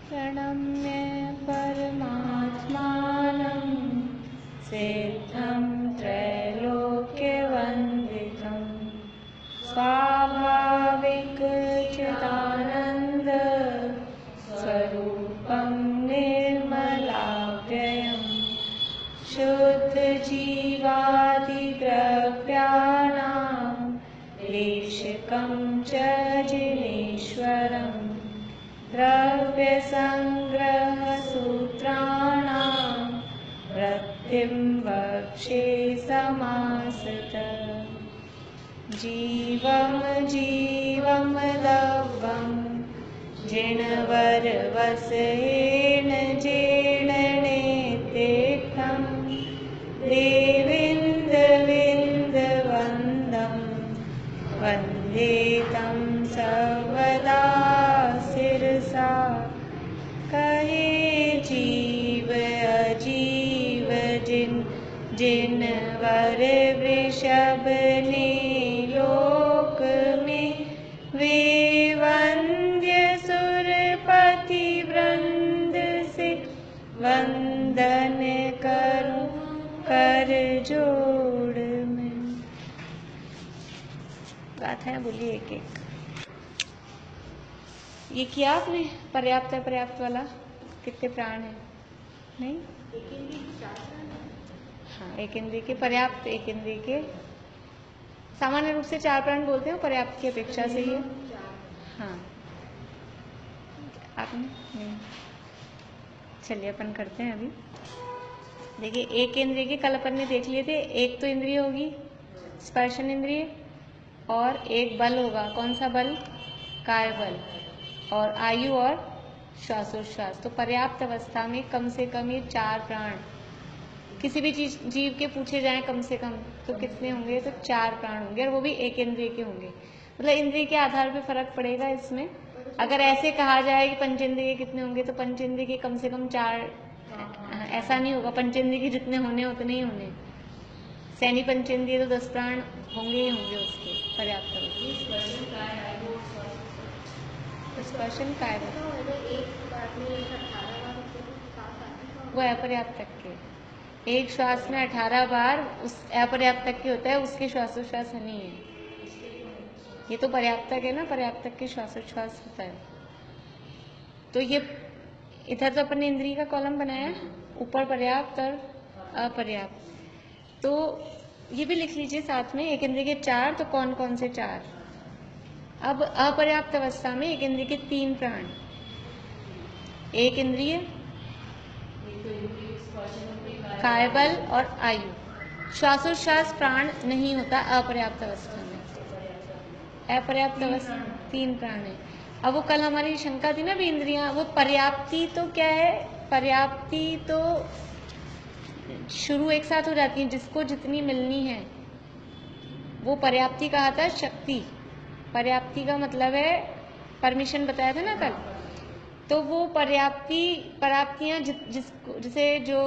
प्रणम्य परमात्मानं सिद्धं त्रैलोक्यवन्दितं स्वाभाविकचिदानन्द स्वरूपं निर्मलाव्ययं शुद्धजीवादिद्रव्याणां देशिकं च जिनेश्वरम् द्रव्यसङ्ग्रहसूत्राणां वृत्तिं वक्षे समासतः जीवं जीवं लव्वं जिनवरवसेन जीर्णनेतेक्तं देविन्दविन्दवन्दं वन्दे तं सर्वदा सिरसा कहे जीव अजीव जिनवर वृषभ ने लोक में वे वन्द्य सुरपति वृंद से वंदन करूं कर जोड़ में। गाथा है, बोलिए एक एक। ये किया आपने पर्याप्त है पर्याप्त वाला? कितने प्राण है? नहीं, हाँ, एक इंद्रिय के पर्याप्त, एक इंद्रिय के सामान्य रूप से 4 प्राण बोलते हैं, पर्याप्त की अपेक्षा से ही। हाँ, आपने नहीं। चलिए अपन करते हैं अभी। देखिए, एक इंद्रिय के कल अपन ने देख लिए थे। एक तो इंद्रिय होगी स्पर्शन इंद्रिय, और एक बल होगा। कौन सा बल? काय बल, और आयु और श्वासोच्छ्वास। तो पर्याप्त अवस्था में कम से कम ये 4 प्राण किसी भी जीव के पूछे जाएं कम से कम तो कितने होंगे? तो 4 प्राण होंगे, और वो भी एक इंद्रिय के होंगे। मतलब इंद्रिय के आधार पे फर्क पड़ेगा इसमें। अगर ऐसे कहा जाए कि पंचेंद्रिय के कितने होंगे, तो पंचेंद्रिय के कम से कम 4, ऐसा नहीं होगा। पंचेंद्रिय के जितने होने उतने ही होने। सैनी पंचेंद्रिय तो 10 प्राण होंगे ही होंगे उसके पर्याप्त। स्पर्शन काय वो अपर्याप्त तक के, एक श्वास में 18 बार उस अपर्याप्त तक के होता है, उसके श्वासोच्छ्वास नहीं है। ये तो पर्याप्त तक है ना, पर्याप्त तक के श्वासोच्छ्वास होता है। तो ये इधर तो अपन ने इंद्रिय का कॉलम बनाया, ऊपर पर्याप्त और अपर्याप्त। तो ये भी लिख लीजिए साथ में, एक इंद्रिय के 4, तो कौन कौन से 4? अब अपर्याप्त अवस्था में एक इंद्रिय के 3 प्राण, एक इंद्रिय, काय बल और आयु। श्वासोच्छ्वास प्राण नहीं होता अपर्याप्त अवस्था में। अपर्याप्त अवस्था 3 प्राण है। अब वो कल हमारी शंका थी ना भी इंद्रियां, वो पर्याप्ति तो क्या है? पर्याप्ति तो शुरू एक साथ हो जाती है, जिसको जितनी मिलनी है वो पर्याप्ति कहा था। शक्ति, पर्याप्ति का मतलब है परमिशन, बताया था ना कल। तो वो पर्याप्तियां जिसे जो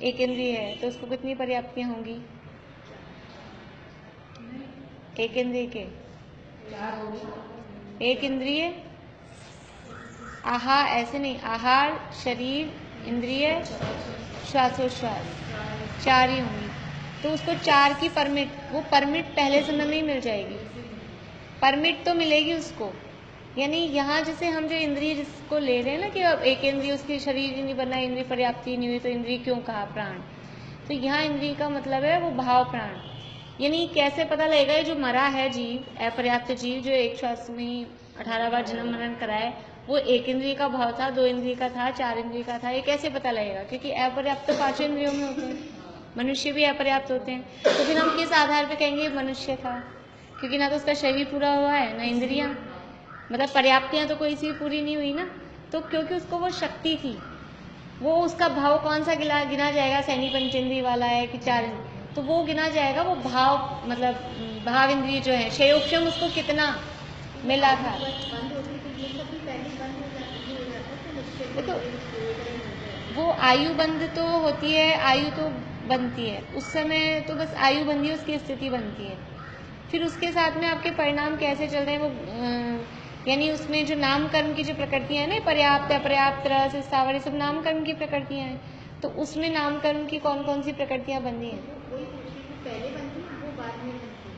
एक इंद्रिय है तो उसको कितनी पर्याप्तियां होंगी? एक इंद्रिय के एक इंद्रिय, आहार, ऐसे नहीं, आहार, शरीर, इंद्रिय, श्वासोच्छ्वास, 4 ही होंगी। तो उसको 4 की परमिट, वो परमिट पहले समय में ही मिल जाएगी। परमिट तो मिलेगी उसको, यानी यहाँ जैसे हम जो इंद्रिय जिसको ले रहे हैं ना कि अब एक इंद्रिय, उसकी शरीर ही नहीं बना, इंद्रिय पर्याप्ति नहीं हुई, तो इंद्रिय क्यों कहा प्राण? तो यहाँ इंद्रिय का मतलब है वो भाव प्राण। यानी कैसे पता लगेगा जो मरा है जीव, अपर्याप्त जीव, जो एक श्वास में 18 बार जन्म मरण कराए, वो एक इंद्रिय का भाव था, 2 इंद्रिय का था, 4 इंद्रिय का था? ये कैसे पता लगेगा? क्योंकि अपर्याप्त तो 5 इंद्रियों में होते हैं, मनुष्य भी अपर्याप्त होते हैं। तो फिर हम किस आधार पर कहेंगे मनुष्य था? क्योंकि ना तो उसका शरीर पूरा हुआ है, ना इंद्रियां, मतलब पर्याप्तियां तो कोई सी पूरी नहीं हुई ना। तो क्योंकि उसको वो शक्ति थी, वो उसका भाव कौन सा गिना जाएगा? सैनी पंचेंद्रिय वाला है कि 4? तो वो गिना जाएगा वो भाव, मतलब भाव इंद्रिय जो है, क्षयोक्षम उसको कितना मिला था। देखो, वो आयु बंध तो होती है, आयु तो बनती है उस समय, तो बस आयु बंधी उसकी स्थिति बनती है। फिर उसके साथ में आपके परिणाम कैसे चल रहे हैं, वो यानी उसमें जो नामकरण की जो प्रकृतियां हैं ना, पर्याप्त अपर्याप्त रस स्थावर, ये सब नामकरण की प्रकृतियां हैं। तो उसमें नामकरण की कौन कौन सी प्रकृतियां बनी हैं? पहले बनती है, वो बाद में बनती है।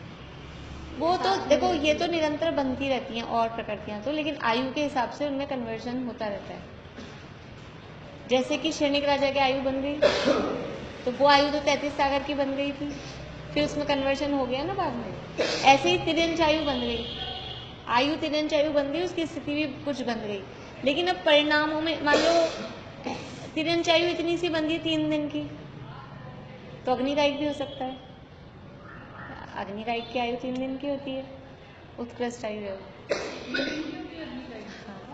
वो तो देखो, ये तो निरंतर बनती रहती हैं और प्रकृतियां तो, लेकिन आयु के हिसाब से उनमें कन्वर्जन होता रहता है। जैसे कि शनिक राजा की आयु बन गई, तो वो आयु तो 33 सागर की बन गई थी, फिर उसमें कन्वर्जन हो गया ना बाद में। ऐसे ही तिर्यंच आयु बन गई, आयु तिर्यंच आयु बन गई, उसकी स्थिति भी कुछ बन गई। लेकिन अब परिणामों में मान लो तिर्यंच आयु इतनी सी बन गई 3 दिन की, तो अग्निकायिक भी हो सकता है। अग्निकायिक की आयु 3 दिन की होती है, उत्कृष्ट आयु है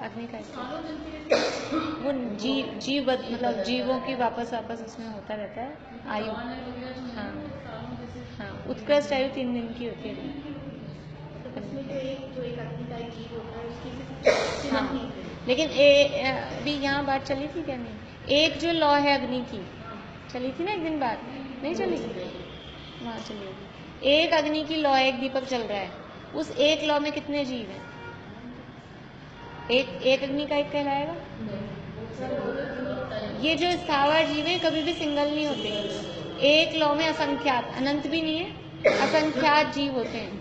अग्निकायिक। वो जीव मतलब जीवों की वापस उसमें होता रहता है आयु। हाँ हाँ, उत्कृष्ट आयु 3 दिन की होती है। उसमें जो एक अग्निकायिक जीव होता है उसकी हाँ, लेकिन अभी यहाँ बात चली थी क्या? नहीं, एक जो लॉ है अग्नि की चली थी ना एक दिन बात, नहीं चली? वहाँ चली होगी। एक अग्नि की लॉ, एक दीपक चल रहा है, उस एक लॉ में कितने जीव हैं? एक अग्नि का एक कहलाएगा। ये जो स्थावर जीव हैं कभी भी सिंगल नहीं होते, एक लॉ में असंख्यात, अनंत भी नहीं है, असंख्यात जीव होते हैं।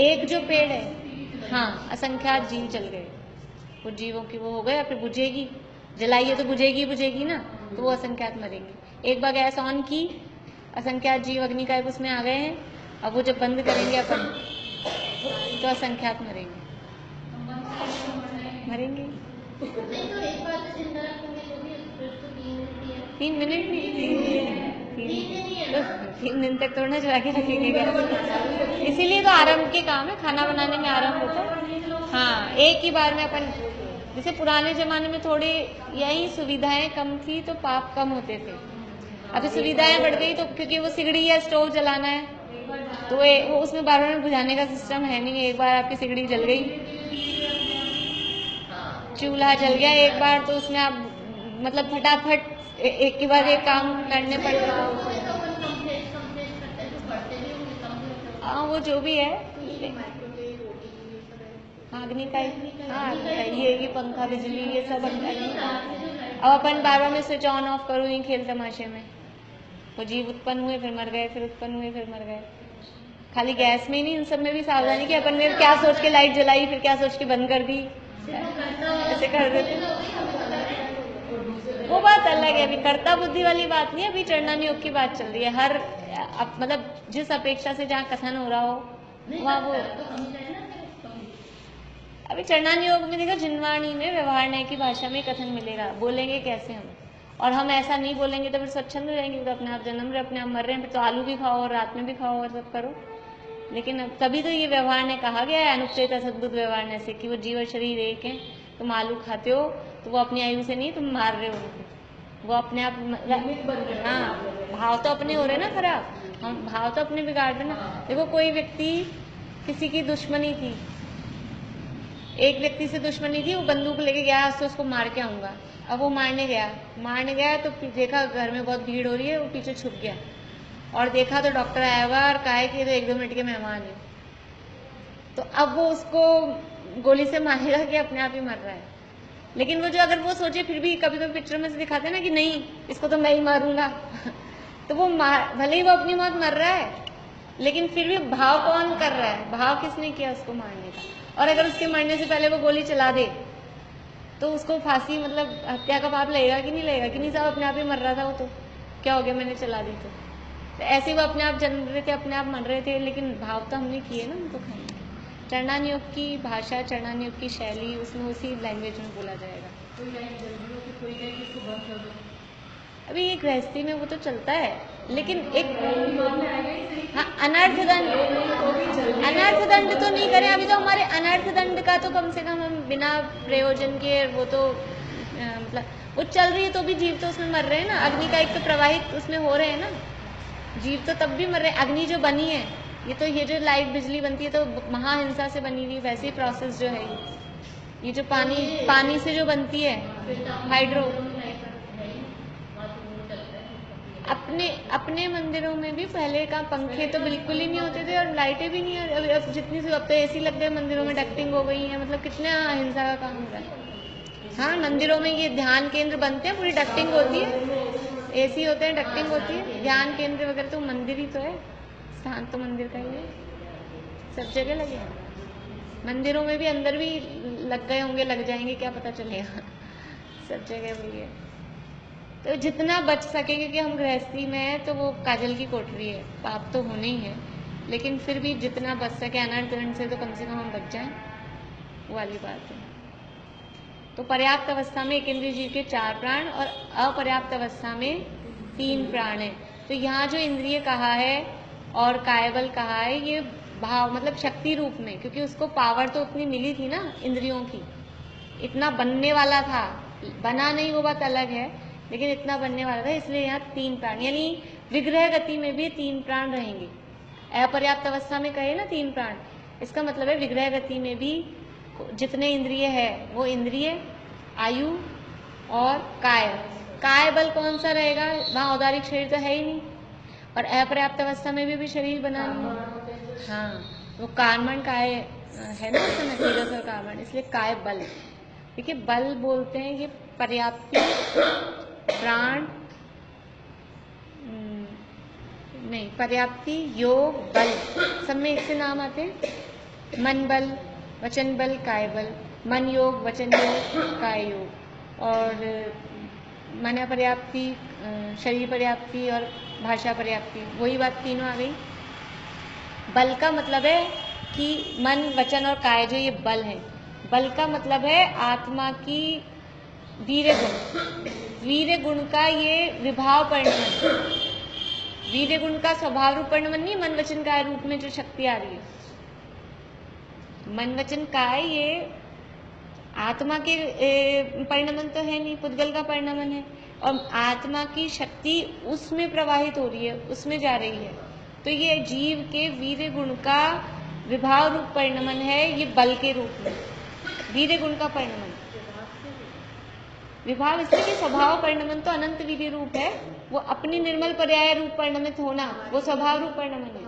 एक जो पेड़ है, हाँ, असंख्यात जीव चल गए, वो जीवों की वो हो गए, फिर बुझेगी, जलाइए तो बुझेगी ना, तो वो असंख्यात मरेंगे। एक बार गैस ऑन की, असंख्यात जीव अग्नि का उसमें आ गए हैं, अब वो जब बंद करेंगे अपन तो असंख्यात मरेंगे। 3 मिनट नहीं, 3 दिन तक थोड़ा चला के रखेंगे। इसीलिए तो आरंभ के काम है, खाना बनाने में आरंभ होता है। हाँ, एक ही बार में अपन, जैसे पुराने जमाने में थोड़ी यही सुविधाएं कम थी तो पाप कम होते थे। अभी सुविधाएं बढ़ गई तो, क्योंकि वो सिगड़ी या स्टोव जलाना है तो वो उसमें बार बार बुझाने का सिस्टम है नहीं। एक बार आपकी सिगड़ी जल गई, चूल्हा जल गया एक बार, तो उसमें आप मतलब फटाफट एक के बाद एक काम करने पड़ते हैं। हाँ, वो जो भी है, अग्नि का, हाँ, ये पंखा बिजली ये सब अब अपन बार बार में स्विच ऑन ऑफ करूँ ही खेल तमाशे में, वो जीव उत्पन्न हुए फिर मर गए, फिर उत्पन्न हुए फिर मर गए। खाली गैस में ही नहीं, इन सब में भी सावधानी कि अपन ने क्या सोच के लाइट जलाई, फिर क्या सोच के बंद कर दी, ऐसे कर देते। वो बात अलग है, अभी कर्ता बुद्धि वाली बात नहीं है, अभी चरणान योग की बात चल रही है। हर मतलब जिस अपेक्षा से जहाँ कथन हो रहा हो वहाँ वो, अभी चरणान योग में देखो, जिनवाणी में व्यवहार न्याय की भाषा में कथन मिलेगा, बोलेंगे कैसे हम, और हम ऐसा नहीं बोलेंगे तो फिर स्वच्छंद हो जाएंगे, तो अपने आप जन्म रहे अपने आप मर रहे हैं, फिर तो आलू भी खाओ और रात में भी खाओ और सब करो। लेकिन अब तभी तो ये व्यवहार ने कहा गया है, अनुच्छेद सद्बुद्ध व्यवहार ने से, कि वो जीव और शरीर एक है। तुम आलू खाते हो तो वो अपनी आयु से नहीं, तुम मार रहे हो उनको, वो अपने आप। हाँ, भाव तो अपने हो रहे ना खराब, हम भाव तो अपने बिगाड़ रहे ना। देखो, कोई व्यक्ति किसी की दुश्मनी थी, एक व्यक्ति से दुश्मनी थी, वो बंदूक लेके गया, तो उसको मार के आऊंगा। अब वो मारने गया तो देखा घर में बहुत भीड़ हो रही है, वो पीछे छुप गया और देखा तो डॉक्टर आया हुआ और कहा है कि ये तो 1-2 मिनट के मेहमान है। तो अब वो उसको गोली से मारेगा कि अपने आप ही मर रहा है। लेकिन वो जो, अगर वो सोचे, फिर भी कभी कभी पिक्चर में से दिखाते हैं ना कि नहीं इसको तो मैं ही मारूंगा तो वो भले ही वो अपनी मौत मर रहा है, लेकिन फिर भी भाव कौन कर रहा है, भाव किसने किया उसको मारने का। और अगर उसके मरने से पहले वो गोली चला दे तो उसको फांसी, मतलब हत्या का पाप लगेगा कि नहीं लगेगा? कि नहीं साहब अपने आप ही मर रहा था वो, तो क्या हो गया मैंने चला दी तो ऐसे ही वो अपने आप जन्म रहे थे, अपने आप मर रहे थे, लेकिन भाव तो हमने किए ना, उनको खाएंगे। चरणान योग की भाषा, चरणान योग की शैली, उसमें उसी लैंग्वेज में बोला जाएगा। अभी एक गृहस्थी में वो तो चलता है, लेकिन एक हाँ, अनर्थ दंड तो नहीं करें अभी तो। हमारे अनर्थ दंड का तो कम से कम हम बिना प्रयोजन के, वो तो मतलब वो चल रही है तो भी जीव तो उसमें मर रहे हैं ना। अग्नि का एक तो प्रवाहित उसमें हो रहे हैं ना, जीव तो तब भी मर रहे हैं। अग्नि जो बनी है, ये जो लाइट बिजली बनती है तो महाहिंसा से बनी हुई, वैसे ही प्रोसेस जो है ये जो पानी से जो बनती है हाइड्रो, अपने मंदिरों में भी पहले का पंखे तो बिल्कुल ही नहीं होते थे और लाइटें भी नहीं है। अब जितनी सी अब तो एसी लग गए मंदिरों में, डक्टिंग हो गई है, मतलब कितने अहिंसा का काम हो रहा है। हाँ, मंदिरों में ये ध्यान केंद्र बनते हैं, पूरी डक्टिंग होती है, एसी होते हैं, डक्टिंग होती है। ध्यान केंद्र वगैरह तो मंदिर ही तो है, स्थान तो मंदिर का ही है, सब जगह लगे हैं। मंदिरों में भी अंदर भी लग गए होंगे, लग जाएंगे, क्या पता चलेगा, सब जगह वही है। तो जितना बच सके, क्योंकि हम गृहस्थी में है तो वो काजल की कोठरी है, पाप तो होने ही है, लेकिन फिर भी जितना बच सके अनार्करण से तो कम से कम हम बच जाएं, वो वाली बात है। तो पर्याप्त अवस्था में एक इंद्रिय जीव के 4 प्राण और अपर्याप्त अवस्था में 3 प्राण है। तो यहाँ जो इंद्रिय कहा है और कायबल कहा है, ये भाव मतलब शक्ति रूप में, क्योंकि उसको पावर तो उतनी मिली थी ना इंद्रियों की, इतना बनने वाला था, बना नहीं वो बात अलग है, लेकिन इतना बनने वाला था, इसलिए यहाँ 3 प्राण, यानी विग्रह गति में भी 3 प्राण रहेंगे। अपर्याप्त अवस्था में कहे ना 3 प्राण, इसका मतलब है विग्रह गति में भी जितने इंद्रिय है वो इंद्रिय, आयु और काय बल कौन सा रहेगा, वहाँ औदारिक शरीर तो है ही नहीं, और अपर्याप्त अवस्था में भी शरीर बना नहीं है। हाँ, वो कार्मण काय है ना उस समय, तेजस और कार्मण, इसलिए काय बल। देखिए बल बोलते हैं ये पर्याप्ति, प्राण नहीं, पर्याप्ति, योग, बल, सब में एक से नाम आते हैं। मन बल, वचन बल, काय बल, मन योग, वचन योग, काय योग, और मन पर्याप्ति, शरीर पर्याप्ति और भाषा पर्याप्ति, वही बात तीनों आ गई। बल का मतलब है कि मन, वचन और काय जो ये बल है, बल का मतलब है आत्मा की वीर्य गुण, वीर्य गुण का ये विभाव परिणमन, वीर्य गुण का स्वभाव रूप परिणमन नहीं, मन वचन काय रूप में जो शक्ति आ रही है, मन वचन काय ये आत्मा के परिणमन तो है नहीं, पुद्गल का परिणमन है, और आत्मा की शक्ति उसमें प्रवाहित हो रही है, उसमें जा रही है, तो ये जीव के वीर्य गुण का विभाव रूप परिणमन है, ये बल के रूप में वीर्य गुण का परिणमन। विभाव इसलिए कि स्वभाव परिणमन तो अनंत वीर्य रूप है, वो अपनी निर्मल पर्याय रूप परिणमित होना वो स्वभाव रूप परिणमन है।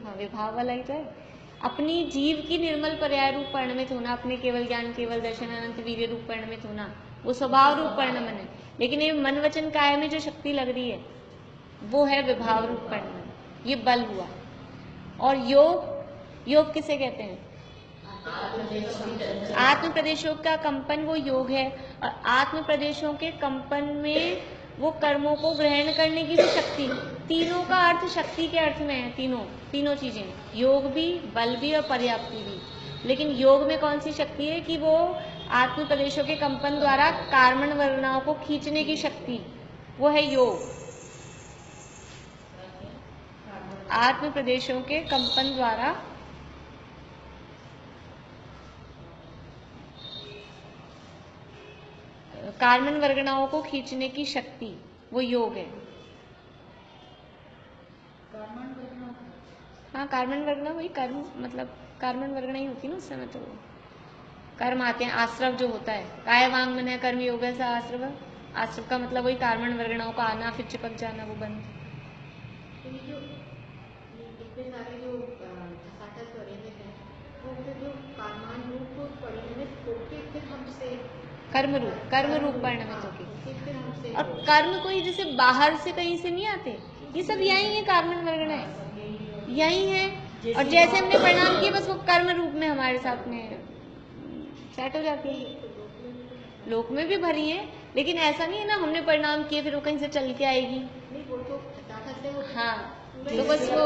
हाँ, विभाव वाला ही तो है, अपनी जीव की निर्मल पर्याय रूप परिणमित होना, अपने केवल ज्ञान, केवल दर्शन, अनंत वीर्य रूप परिणमित होना, वो स्वभाव रूप परिणमन है। लेकिन ये मन वचन काय में जो शक्ति लग रही है वो है विभाव रूप परिणमन, ये बल हुआ। और योग किसे कहते हैं, आत्म प्रदेशों का कंपन वो योग है, और आत्म प्रदेशों के कंपन में वो कर्मों को ग्रहण करने की भी शक्ति, तीनों का अर्थ शक्ति के अर्थ में है, तीनों चीजें, योग भी, बल भी और पर्याप्ति भी। लेकिन योग में कौन सी शक्ति है कि वो आत्म प्रदेशों के कंपन द्वारा कार्मण वर्णाओं को खींचने की शक्ति, वो है योग। आत्म प्रदेशों के कंपन द्वारा कार्मण वर्गणाओं को खींचने की शक्ति, वो योग है। हाँ, कार्मण वर्गणा वही कर्म, मतलब कार्मण वर्गणा ही होती है ना उस समय, तो कर्म आते हैं, आश्रव जो होता है, काय वांग मन है कर्म योग से आश्रव, आश्रव का मतलब वही कार्मण वर्गणाओं का आना, फिर चिपक जाना, वो बंद। कर्म रूप परिणमित होगी, और कर्म कोई जैसे बाहर से कहीं से नहीं आते, ये सब यही है, कार्मण वर्गणा है यही है, और जैसे हमने प्रणाम किए बस वो कर्म रूप में हमारे साथ में सेट हो जाती है। लोक में भी भरी है, लेकिन ऐसा नहीं है ना हमने प्रणाम किए फिर वो कहीं से चल के आएगी। हाँ, तो बस वो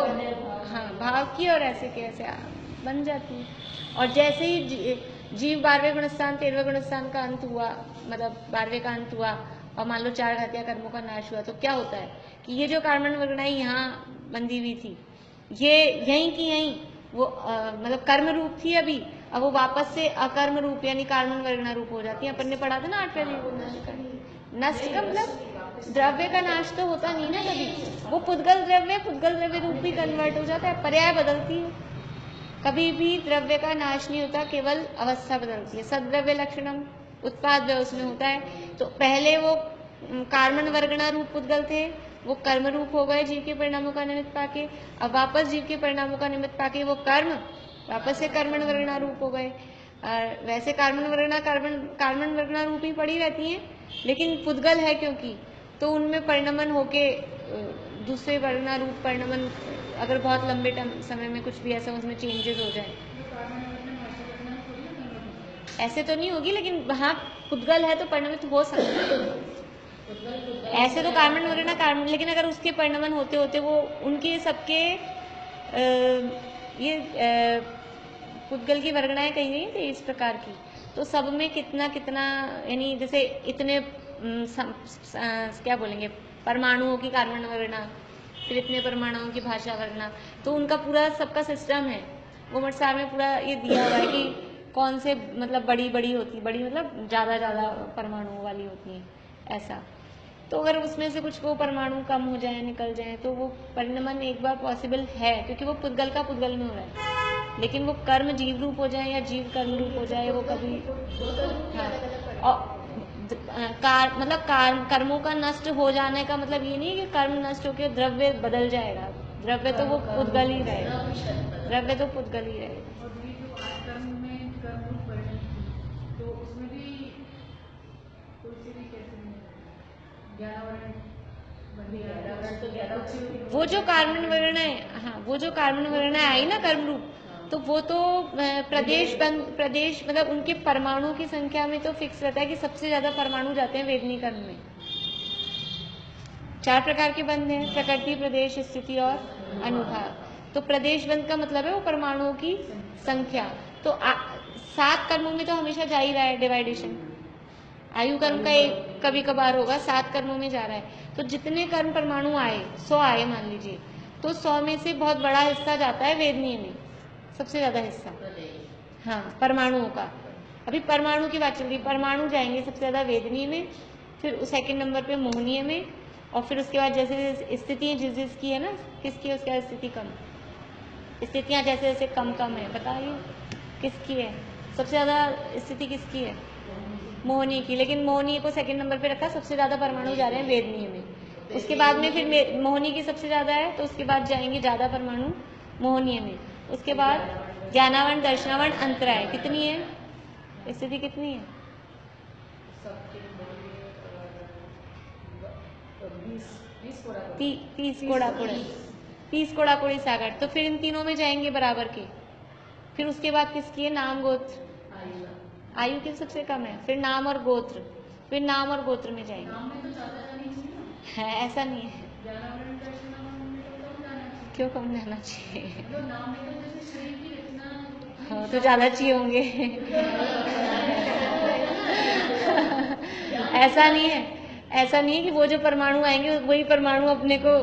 हाँ भाव की और ऐसे के ऐसे बन जाती है। और जैसे ही जीव 12वें गुणस्थान 13वें गुणस्थान का अंत हुआ, मतलब 12वें का अंत हुआ, और मान लो 4 घातिया कर्मों का नाश हुआ, तो क्या होता है कि ये जो कार्मण वर्गणाएं यहाँ बंधी हुई थी, ये यहीं की यहीं वो मतलब कर्म रूप थी अभी, अब वो वापस से अकर्म रूप यानी कार्मण वर्गणा रूप हो जाती है। अपन ने पढ़ा था ना 8वें दिन, नष्ट का मतलब द्रव्य का नाश तो होता नहीं ना कभी, वो पुद्गल द्रव्य रूप ही कन्वर्ट हो जाता है, पर्याय बदलती है, कभी भी द्रव्य का नाश नहीं होता, केवल अवस्था बदलती है। सद्द्रव्य लक्षणम उत्पाद उसमें होता है, तो पहले वो कार्मण वर्गणा रूप पुद्गल थे, वो कर्म रूप हो गए जीव के परिणामों का निमित्त पाके। अब वापस जीव के परिणामों का निमित्त पाके वो कर्म वापस से कर्मण वर्गणा रूप हो गए। और वैसे कार्मण वर्गणा रूप ही पड़ी रहती हैं, लेकिन पुद्गल है क्योंकि, तो उनमें परिणमन होके दूसरे वर्गणा रूप परिणमन, अगर बहुत लंबे समय में कुछ भी ऐसा उसमें चेंजेस हो जाए, ऐसे तो नहीं होगी, लेकिन वहाँ पुद्गल है तो परिणमित हो सकता है। ऐसे तो कार्मण वर्गणा कार्मण, लेकिन अगर उसके परिणमन होते होते वो उनके सबके ये पुद्गल की वर्गणाएं कही गई थी इस प्रकार की, तो सब में कितना कितना, यानी जैसे इतने क्या बोलेंगे परमाणुओं की कार्बन वर्गणा, फिर इतने परमाणुओं की भाषा वर्गणा, तो उनका पूरा सबका सिस्टम है। घुमट सार में पूरा ये दिया हुआ है कि कौन से मतलब बड़ी होती, बड़ी मतलब ज़्यादा परमाणुओं वाली होती हैं, ऐसा। तो अगर उसमें से कुछ वो परमाणु कम हो जाए, निकल जाए, तो वो परिणमन एक बार पॉसिबल है, क्योंकि वो पुद्गल का पुद्गल में हो रहा है। लेकिन वो कर्म जीव रूप हो जाए या जीव कर्म रूप हो जाए, वो कभी मतलब कर्मों का नष्ट हो जाने का मतलब ये नहीं है कि कर्म नष्ट होकर द्रव्य बदल जाएगा। द्रव्य तो वो पुद्गल ही रहेगा, द्रव्य तो पुद्गल ही रहेगा। वो जो कार्बन वर्ण है, हाँ, वो जो कार्बन वर्ण आई ना कर्म रूप, तो वो तो प्रदेश मतलब उनके परमाणु की संख्या में तो फिक्स रहता है कि सबसे ज्यादा परमाणु जाते हैं वेदनी कर्म में। 4 प्रकार के बंध हैं, प्रकृति, प्रदेश, स्थिति और अनुभाग। तो प्रदेश बंध का मतलब है वो परमाणुओं की संख्या। तो 7 कर्मों में तो हमेशा जा ही रहा है डिवाइडेशन। आयु कर्म का एक कभी कभार होगा, 7 कर्मों में जा रहा है। तो जितने कर्म परमाणु आए, 100 आए मान लीजिए, तो 100 में से बहुत बड़ा हिस्सा जाता है वेदनीय में, सबसे ज्यादा हिस्सा, हाँ, परमाणुओं का। अभी परमाणु की बात चल रही, परमाणु जाएंगे सबसे ज्यादा वेदनीय में, फिर सेकंड नंबर पे मोहनीय में, और फिर उसके बाद जैसे स्थितियां जिस जिसकी है ना, किसकी है उसके बाद स्थिति कम, स्थितियां जैसे जैसे कम कम है, बताइए किसकी है सबसे ज्यादा स्थिति, किसकी है? मोहनीय की। लेकिन मोहनीय को सेकंड नंबर पे रखा, सबसे ज्यादा परमाणु जा रहे हैं वेदनीय में। उसके बाद में फिर मोहनीय की सबसे ज्यादा है, तो उसके बाद जाएंगे ज्यादा परमाणु मोहनीय में। उसके बाद ज्ञानावरण, दर्शनावरण, अंतराय, कितनी है स्थिति, कितनी है? 30 कोड़ाकोड़ी सागर। तो फिर इन तीनों में जाएंगे बराबर के। फिर उसके बाद किसकी है? नाम, गोत्र, आयु की सबसे कम है, फिर नाम और गोत्र, फिर नाम और गोत्र में जाएंगे। है ऐसा नहीं है, क्यों कम जाना चाहिए? हाँ, तो ज्यादा चाहिए होंगे। ऐसा नहीं है, ऐसा नहीं है कि वो जो परमाणु आएंगे वही परमाणु अपने को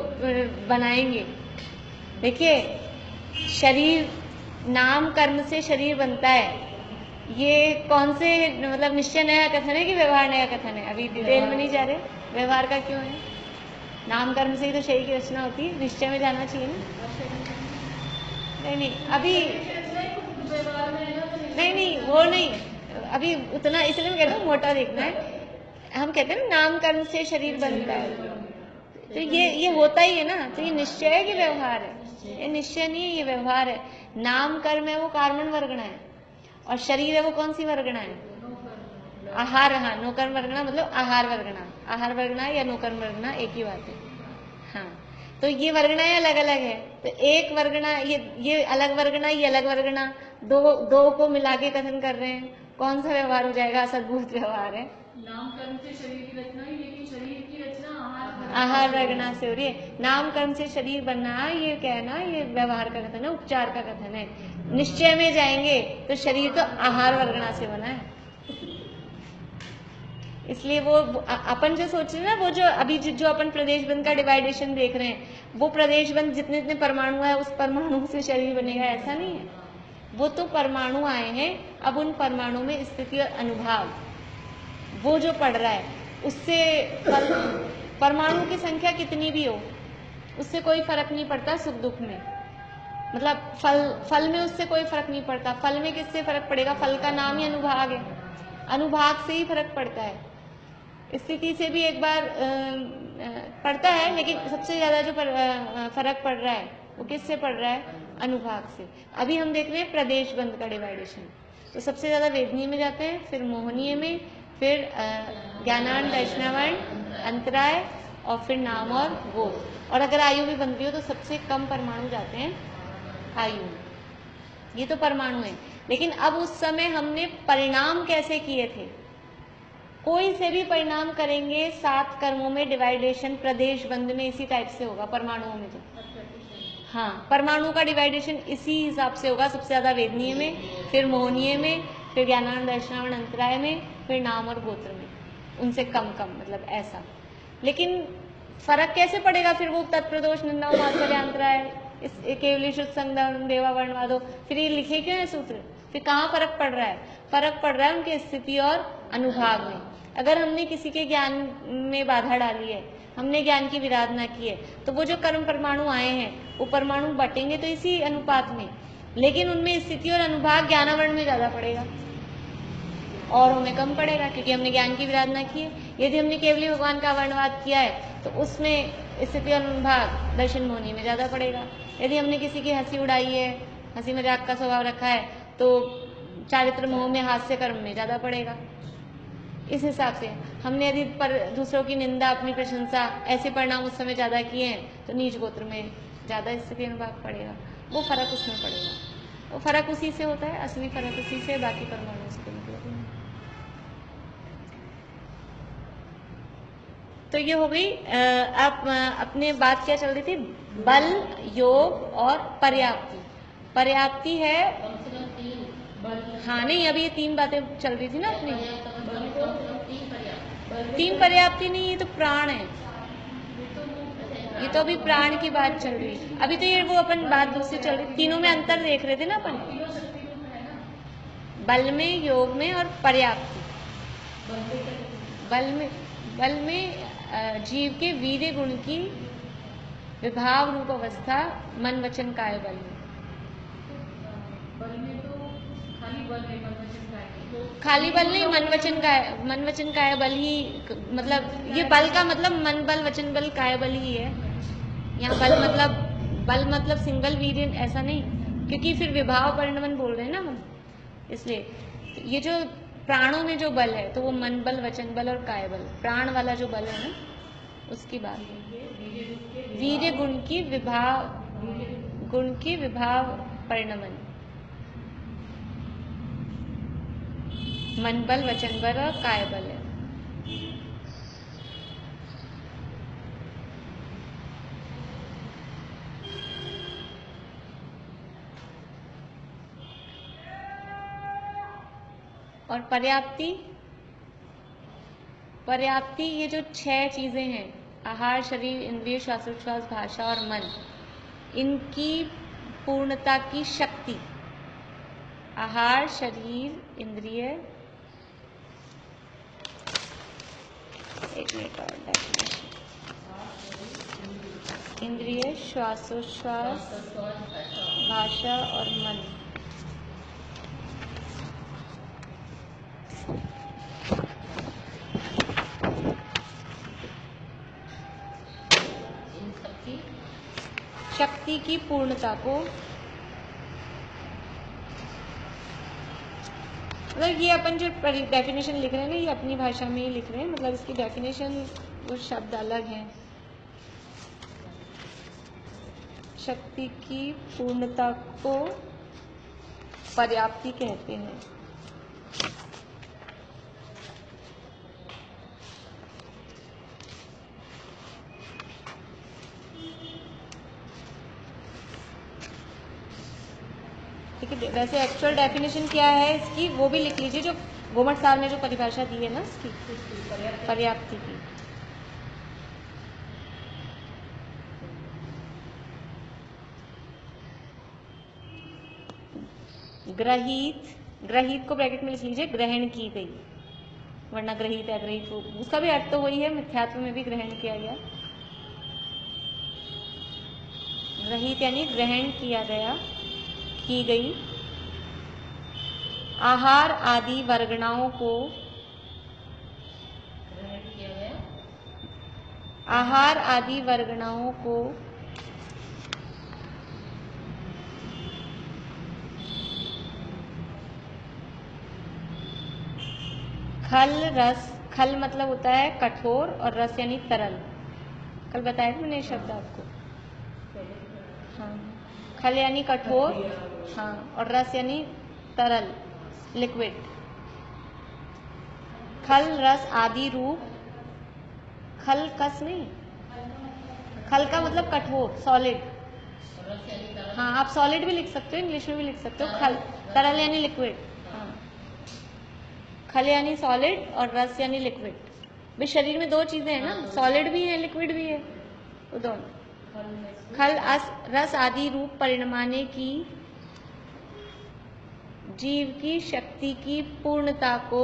बनाएंगे। देखिए, शरीर, नाम कर्म से शरीर बनता है। ये कौन से मतलब निश्चय नया कथन है कि व्यवहार नया कथन है? अभी डिटेल में नहीं जा रहे, व्यवहार का क्यों है? नाम कर्म से ही तो शरीर की रचना होती है, निश्चय में जाना चाहिए ना। नहीं अभी नहीं वो नहीं, अभी उतना, इसलिए मैं कहता हूँ मोटा देखना है। हम कहते हैं ना नाम कर्म से शरीर बनता है, तो ये होता ही है ना। तो ये निश्चय है कि व्यवहार है? ये निश्चय नहीं है, ये व्यवहार है। नाम कर्म है वो कार्मण वर्गणा है, और शरीर है वो कौन सी वर्गणा है? आहार। हाँ, नोकर्म वर्गणा मतलब आहार वर्गणा। आहार वर्गणा या नोकर्म वर्गणा एक ही बात है। हाँ, तो ये वर्गणाएं अलग अलग है। तो एक वर्गणा, ये अलग वर्गणा, ये अलग वर्गणा, दो को मिला के कथन कर रहे हैं, कौन सा व्यवहार हो जाएगा? असद्भुत व्यवहार है। नाम कर्म से शरीर की रचना, लेकिन शरीर की रचना आहार वर्गणा से हो रही है। नाम कर्म से शरीर बनना, ये कहना, ये व्यवहार का कथन है, उपचार का कथन है। निश्चय में जाएंगे तो शरीर तो आहार वर्गणा से बना है। इसलिए वो अपन जो सोच रहे हैं ना, वो जो अभी जो अपन प्रदेश बंध का डिवाइडेशन देख रहे हैं, वो प्रदेश बंध जितने जितने परमाणु है उस परमाणु से शरीर बनेगा, ऐसा नहीं है। वो तो परमाणु आए हैं, अब उन परमाणु में स्थिति और अनुभाग वो जो पड़ रहा है, उससे परमाणु की संख्या कितनी भी हो उससे कोई फर्क नहीं पड़ता सुख दुख में। मतलब फल में उससे कोई फर्क नहीं पड़ता। फल में किससे फर्क पड़ेगा? फल का नाम ही अनुभाग है, अनुभाग से ही फर्क पड़ता है। स्थिति से भी एक बार पड़ता है, लेकिन सबसे ज़्यादा जो फर्क पड़ रहा है वो किससे पड़ रहा है? अनुभाग से। अभी हम देख रहे हैं प्रदेश बंद का डिवाइडेशन। तो सबसे ज़्यादा वेदनीय में जाते हैं, फिर मोहनीय में, फिर ज्ञानार्ण, दर्शनावर्ण, अंतराय, और फिर नाम और गोत्र। और अगर आयु भी बनती हो तो सबसे कम परमाणु जाते हैं आयु में। ये तो परमाणु है। लेकिन अब उस समय हमने परिणाम कैसे किए थे? कोई से भी परिणाम करेंगे 7 कर्मों में डिवाइडेशन प्रदेश बंद में इसी टाइप से होगा, परमाणुओं में तो। हाँ, परमाणु का डिवाइडेशन इसी हिसाब से होगा, सबसे ज़्यादा वेदनीय में, फिर मोहनीय में, फिर ज्ञानार्ण, दर्शनावर्ण, अंतराय में, फिर नाम और गोत्र में, उनसे कम कम, मतलब ऐसा। लेकिन फर्क कैसे पड़ेगा फिर? वो तत्प्रदोष, निंदा, मात्सर्य, अंतराय, इस केवली, शुद्ध, संगम, देवा, वर्णवादो, फिर ये लिखे क्यों है सूत्र? फिर कहाँ फर्क पड़ रहा है? फर्क पड़ रहा है उनकी स्थिति और अनुभाग में। अगर हमने किसी के ज्ञान में बाधा डाली है, हमने ज्ञान की विराधना की है, तो वो जो कर्म परमाणु आए हैं वो परमाणु बटेंगे तो इसी अनुपात में, लेकिन उनमें स्थिति और अनुभाग ज्ञानावर्ण में ज़्यादा पड़ेगा और हमें कम पड़ेगा, क्योंकि हमने ज्ञान की विराधना की है। यदि हमने केवली भगवान का वर्णवाद किया है तो उसमें स्थिति और अनुभाग दर्शन मोहनी में ज़्यादा पड़ेगा। यदि हमने किसी की हंसी उड़ाई है, हंसी मजाक का स्वभाव रखा है, तो चारित्र मोह में, हास्य कर्म में ज़्यादा पड़ेगा। इस हिसाब से हमने यदि दूसरों की निंदा, अपनी प्रशंसा, ऐसे परिणाम उस समय ज़्यादा किए हैं तो नीच गोत्र में ज़्यादा स्थिति अनुभाग पड़ेगा। वो फर्क उसमें पड़ेगा। वो फर्क उसी से होता है, असली फर्क उसी से, बाकी परमाणु उसके मतलब है। तो ये हो गई। आप अपने बात क्या चल रही थी? बल, योग और पर्याप्ति। पर्याप्ति है, हाँ नहीं, अभी ये 3 बातें चल रही थी ना अपनी। 3 पर्याप्ति नहीं, ये तो प्राण है। ये तो अभी प्राण की बात चल रही है। अभी तो ये वो अपन बात दूसरी चल रही, तीनों में अंतर देख रहे थे ना अपन, बल में, योग में और पर्याप्ति। बल में जीव के वीर्य गुण की विभाव रूप अवस्था, मन वचन काय बल में। खाली बल नहीं, मन वचन काय बल ही, मतलब ये बल का मतलब मन बल, वचन बल, काय बल ही है। यहाँ बल मतलब सिंगल वीर्य ऐसा नहीं, क्योंकि फिर विभाव परिणमन बोल रहे हैं ना हम, इसलिए ये जो प्राणों में जो बल है तो वो मन बल, वचन बल और काय बल, प्राण वाला जो बल है ना उसकी बात है। वीर्य गुण की विभाव परिणमन, मन बल, वचन बल और काय बल है। और पर्याप्ति ये जो 6 चीजें हैं, आहार, शरीर, इंद्रिय, श्वासोच्छ्वास, भाषा और मन, इनकी पूर्णता की शक्ति। आहार, शरीर, इंद्रिय, एक मिनट और डेफिनेशन, इंद्रिय, श्वासोच्छ्वास, भाषा और मन, शक्ति की पूर्णता को, मतलब ये अपन जो डेफिनेशन लिख रहे हैं ना, ये अपनी भाषा में ही लिख रहे हैं, मतलब इसकी डेफिनेशन वो शब्द अलग हैं। शक्ति की पूर्णता को पर्याप्ति कहते हैं। ठीक है, वैसे एक्चुअल डेफिनेशन क्या है इसकी वो भी लिख लीजिए, जो गोमट साहब ने जो परिभाषा दी है ना इसकी, पर्याप्ति की। ग्रहित को ब्रैकेट में लिख लीजिए, ग्रहण की गई, वरना ग्रहित अग्रहित हो, उसका भी अर्थ तो वही है, मिथ्यात्व में भी ग्रहण किया गया। ग्रहित यानी ग्रहण किया गया, की गई। आहार आदि वर्गणाओं को आहार आदि वर्गणाओं को खल रस, खल मतलब होता है कठोर और रस यानी तरल। कल बताया था मैंने ये शब्द आपको। हाँ, खल यानी कठोर, हाँ, और रस यानी तरल, लिक्विड। खल रस आदि रूप, खल कस नहीं, खल का मतलब कठोर, सॉलिड। हाँ, आप सॉलिड भी लिख सकते हो, इंग्लिश में भी लिख सकते हो। खल तरल यानी लिक्विड। हाँ, खल यानी सॉलिड और रस यानी लिक्विड। भाई शरीर में दो चीजें हैं ना, सॉलिड भी है लिक्विड भी है, तो दोनों। खल रस आदि रूप परिणमाने की जीव की शक्ति की पूर्णता को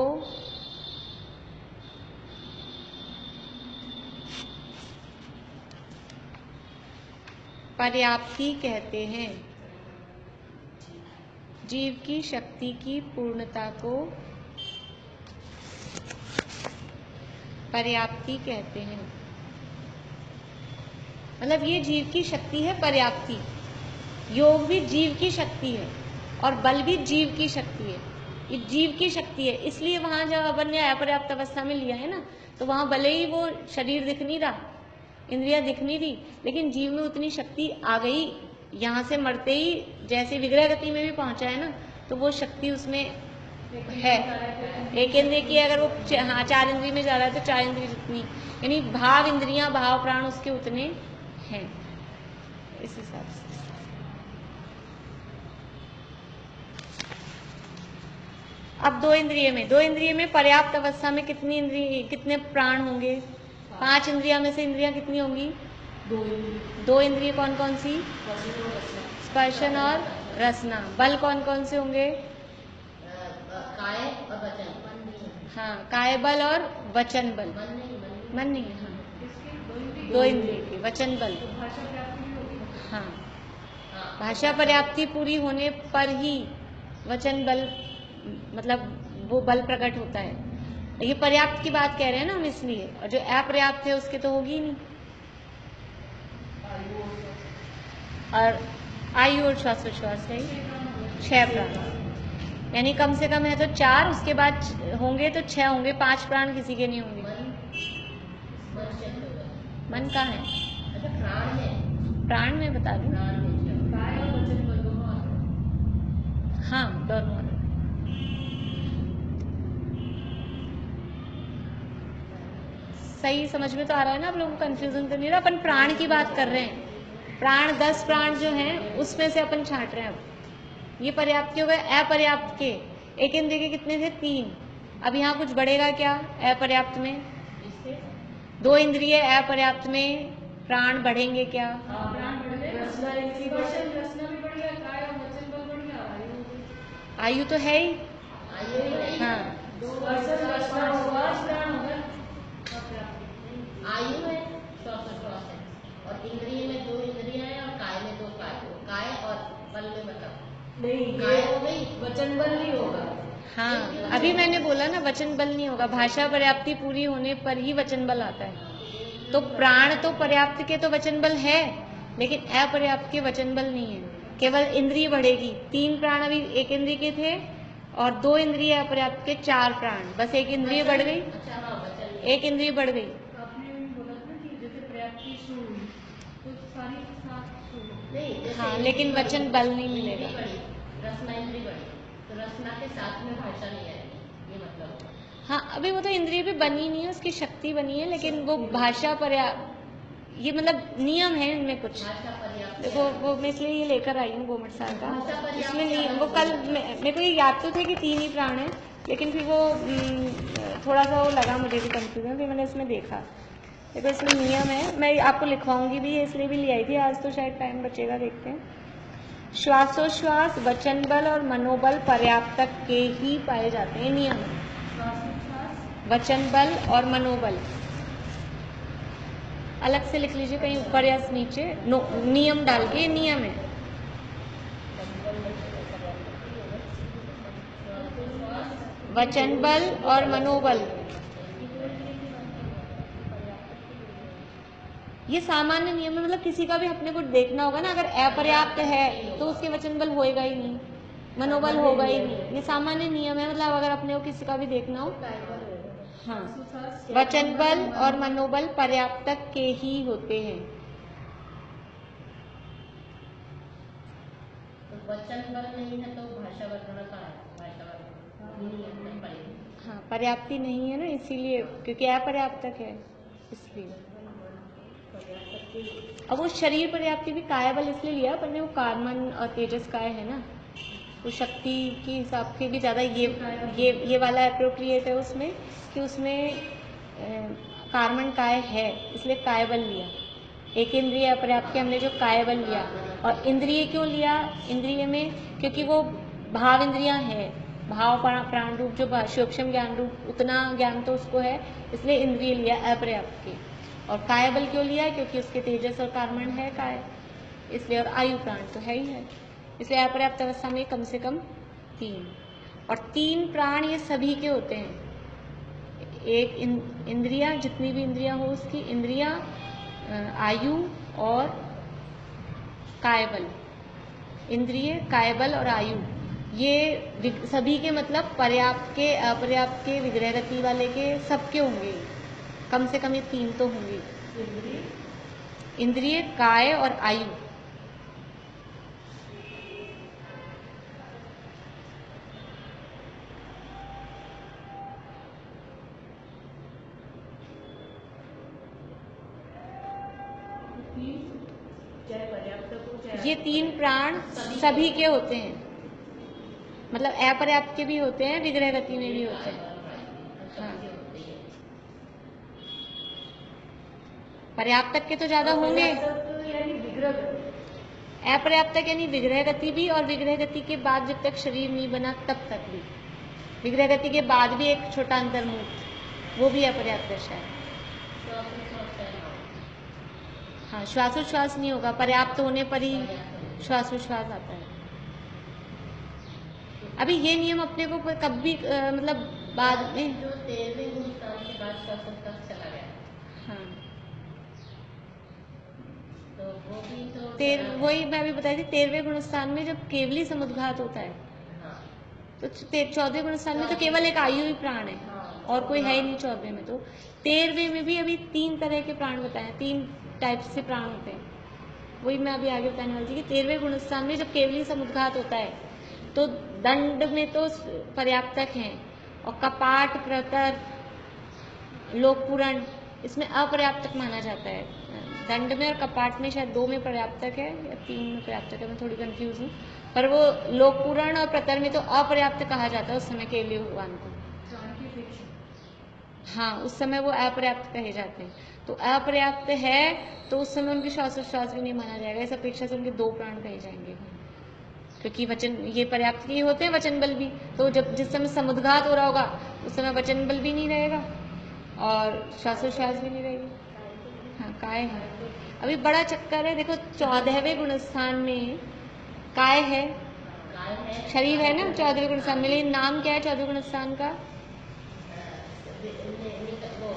पर्याप्ति कहते हैं। जीव की शक्ति की पूर्णता को पर्याप्ति कहते हैं। मतलब ये जीव की शक्ति है, पर्याप्ति। योग भी जीव की शक्ति है और बल भी जीव की शक्ति है। ये जीव की शक्ति है, इसलिए वहां जब अपन ने अपर्याप्त अवस्था में लिया है ना, तो वहां भले ही वो शरीर दिख नहीं रहा, इंद्रिया दिख नहीं रही, लेकिन जीव में उतनी शक्ति आ गई। यहाँ से मरते ही जैसे विग्रह गति में भी पहुंचा है ना, तो वो शक्ति उसमें है। एक इंद्रिय की अगर वो हाँ 4 इंद्रिय में जा रहा है तो 4 इंद्रिय जितनी, यानी भाव इंद्रियां, भाव प्राण उसके उतने हैं, इस हिसाब से। अब दो इंद्रिय में पर्याप्त अवस्था में कितनी इंद्रिय, कितने प्राण होंगे? 5 इंद्रिया में से इंद्रियां कितनी होंगी? 2 इंद्रिय। कौन कौन सी? स्पर्शन और रसना। बल कौन कौन से होंगे? काय और वचन। हाँ, काय बल और वचन बल। मन नहीं है, हाँ, 2 इंद्रिय के वचन बल। हाँ, भाषा पर्याप्ति पूरी होने पर ही वचन बल, मतलब वो बल प्रकट होता है। ये पर्याप्त की बात कह रहे हैं ना हम, इसलिए। और जो अपर्याप्त है उसके तो होगी नहीं। और आयु और श्वासोच्छ्वास है 6 प्राण, यानी कम से कम है तो 4, उसके बाद होंगे तो 6 होंगे, 5 प्राण किसी के नहीं होंगे। मन कहाँ है? प्राण है, प्राण में बता दूं। हाँ, दोनों। सही समझ में तो आ रहा है ना आप लोगों को? कंफ्यूजन तो नहीं रहा? अपन प्राण की बात कर रहे हैं। प्राण 10 प्राण जो हैं उसमें से अपन छांट रहे हैं। अब ये पर्याप्त हो गए। अपर्याप्त के एक इंद्रिय के कितने थे? 3। अब यहाँ कुछ बढ़ेगा क्या अपर्याप्त में? 2 इंद्रिय अपर्याप्त में, प्राण बढ़ेंगे क्या? आयु तो है ही। हाँ, आयु है, श्वासोच्छ्वास है, और इंद्रिय में 2 इंद्रियां हैं और काय में 2 काय और बल में मतलब नहीं, काय हो गई, वचन बल नहीं होगा। हाँ, अभी मैंने बोला ना वचन बल नहीं होगा। भाषा पर्याप्ति पूरी होने पर ही वचन बल आता है। तो प्राण तो पर्याप्त के तो वचन बल है, लेकिन अपर्याप्त के वचन बल नहीं है। केवल इंद्रिय बढ़ेगी। 3 प्राण अभी एक इंद्रिय के थे और 2 इंद्रिय अपर्याप्त के 4 प्राण, बस एक इंद्रिय बढ़ गई। एक इंद्रिय बढ़ गई। हाँ, लेकिन वचन बल नहीं मिलेगा। रसना इंद्रिय बढ़ी, तो रसना के साथ में भाषा नहीं आएगी, ये मतलब। हाँ, अभी वो तो इंद्रिय भी बनी नहीं है, उसकी शक्ति बनी है, लेकिन वो भाषा पर्याप्त, ये मतलब नियम है इनमें कुछ। देखो वो मैं इसलिए ये लेकर आई हूँ गोमट सार का, इसलिए नहीं। वो कल मेरे को ये याद तो थे कि 3 ही प्राण है, लेकिन फिर वो थोड़ा सा वो लगा मुझे भी कंफ्यूजन, फिर मैंने इसमें देखा। देखो इसमें नियम है, मैं आपको लिखवाऊंगी भी, इसलिए भी ले आई थी। आज तो शायद टाइम बचेगा, देखते हैं। श्वासोच्छ्वास, वचन बल और मनोबल पर्याप्त के ही पाए जाते हैं। नियम है, वचन बल और मनोबल अलग से लिख लीजिए कहीं ऊपर या नीचे, नियम डाल के। नियम है, वचन बल और मनोबल ये सामान्य नियम है, मतलब किसी का भी अपने को देखना होगा ना, अगर अपर्याप्त है तो उसके वचन बल होएगा ही नहीं, मनोबल होगा ही नहीं। ये सामान्य नियम है, मतलब अगर अपने को किसी का भी देखना हो, हाँ, वचन बल और मनोबल पर्याप्तक के ही होते हैं। तो वचन बल नहीं है तो भाषा वर्णन का है, भाषा वर्णन पड़ेगी। हाँ, पर्याप्ति नहीं है ना, इसीलिए, क्योंकि अपर्याप्तक है इसलिए। अब वो शरीर पर्याप्ति भी काय बल इसलिए लिया अपन ने, वो कार्मन और तेजस काय है ना, वो शक्ति के हिसाब से भी ज़्यादा ये वाला अप्रोप्रिएट है उसमें, कि उसमें कार्मन काय है, इसलिए काय बल लिया। एक इंद्रिय अपर्याप्त के हमने जो काय बल लिया। और इंद्रिय क्यों लिया इंद्रिय में, क्योंकि वो भाव इंद्रियां है, भाव प्राण रूप जो सूक्ष्म ज्ञान रूप उतना ज्ञान तो उसको है, इसलिए इंद्रिय लिया अपर्याप्त के। और काय बल क्यों लिया, क्योंकि उसके तेजस और कार्मण है काय, इसलिए, और आयु प्राण तो है ही है, इसलिए अपर्याप्त अवस्था में कम से कम 3। और 3 प्राण ये सभी के होते हैं। एक इंद्रिया, जितनी भी इंद्रियां हो उसकी इंद्रिया, आयु और कायबल, इंद्रिय कायबल और आयु, ये सभी के मतलब पर्याप्त के अपर्याप्त के विग्रह गति वाले के सबके होंगे, कम से कम ये 3 तो होंगे, इंद्रिय काय और आयु। ये 3 प्राण सभी के होते हैं, मतलब अपर्याप्त के भी होते हैं, विग्रह गति में भी होते हैं। हाँ, पर्याप्तक के तो ज्यादा होंगे, अपर्याप्तक यानी विग्रह गति भी, और विग्रह गति के बाद जब तक शरीर नहीं बना तब तक भी, विग्रह गति के बाद भी एक छोटा अंतर्मुख, वो भी अपर्याप्त दशा है। हाँ, श्वासोच्छ्वास नहीं होगा, पर्याप्त होने पर ही श्वासोच्छ्वास आता है। अभी ये नियम अपने को कब भी मतलब बाद में जो 13वें गुणस्थान के बाद श्वासोच्छ्वास चला गया, हाँ, तो वो भी तो वही मैं अभी बताई थी, 13वें गुणस्थान में जब केवली समुद्घात होता है, हाँ, तो 14वें गुणस्थान में तो केवल एक आयु ही प्राण है, और कोई है ही नहीं 14वें में। तो 13वें में भी अभी 3 तरह के प्राण बताए, 3 टाइप से प्राण होते हैं, वही मैं अभी आगे बताने वाली थी कि 13वें गुणस्थान में जब केवली समुद्घात होता है तो दंड में तो पर्याप्तक हैं, और कपाट, प्रतर, लोकपुरण इसमें अपर्याप्तक माना जाता है। दंड में और कपाट में शायद 2 में पर्याप्तक है या 3 में पर्याप्तक है, मैं थोड़ी कंफ्यूज हूँ, पर वो लोकपुरण और प्रतर में तो अपर्याप्त कहा जाता है उस समय केवली भगवान को। हाँ, उस समय वो अपर्याप्त कहे जाते हैं, तो अपर्याप्त है तो उस समय उनकी श्वासोच्छ्वास भी नहीं माना जाएगा, इस अपेक्षा से उनके 2 प्राण कहे जाएंगे, क्योंकि वचन ये पर्याप्त के होते हैं, वचन बल भी। तो जब जिस समय समुद्घात हो रहा होगा उस समय वचन बल भी नहीं रहेगा और श्वासोच्छ्वास भी नहीं रहेगी। हाँ, काय है, अभी बड़ा चक्कर है, देखो 14वें गुणस्थान में काय है, शरीर है ना 14वें गुणस्थान में, लेकिन नाम क्या है 14वें गुणस्थान का,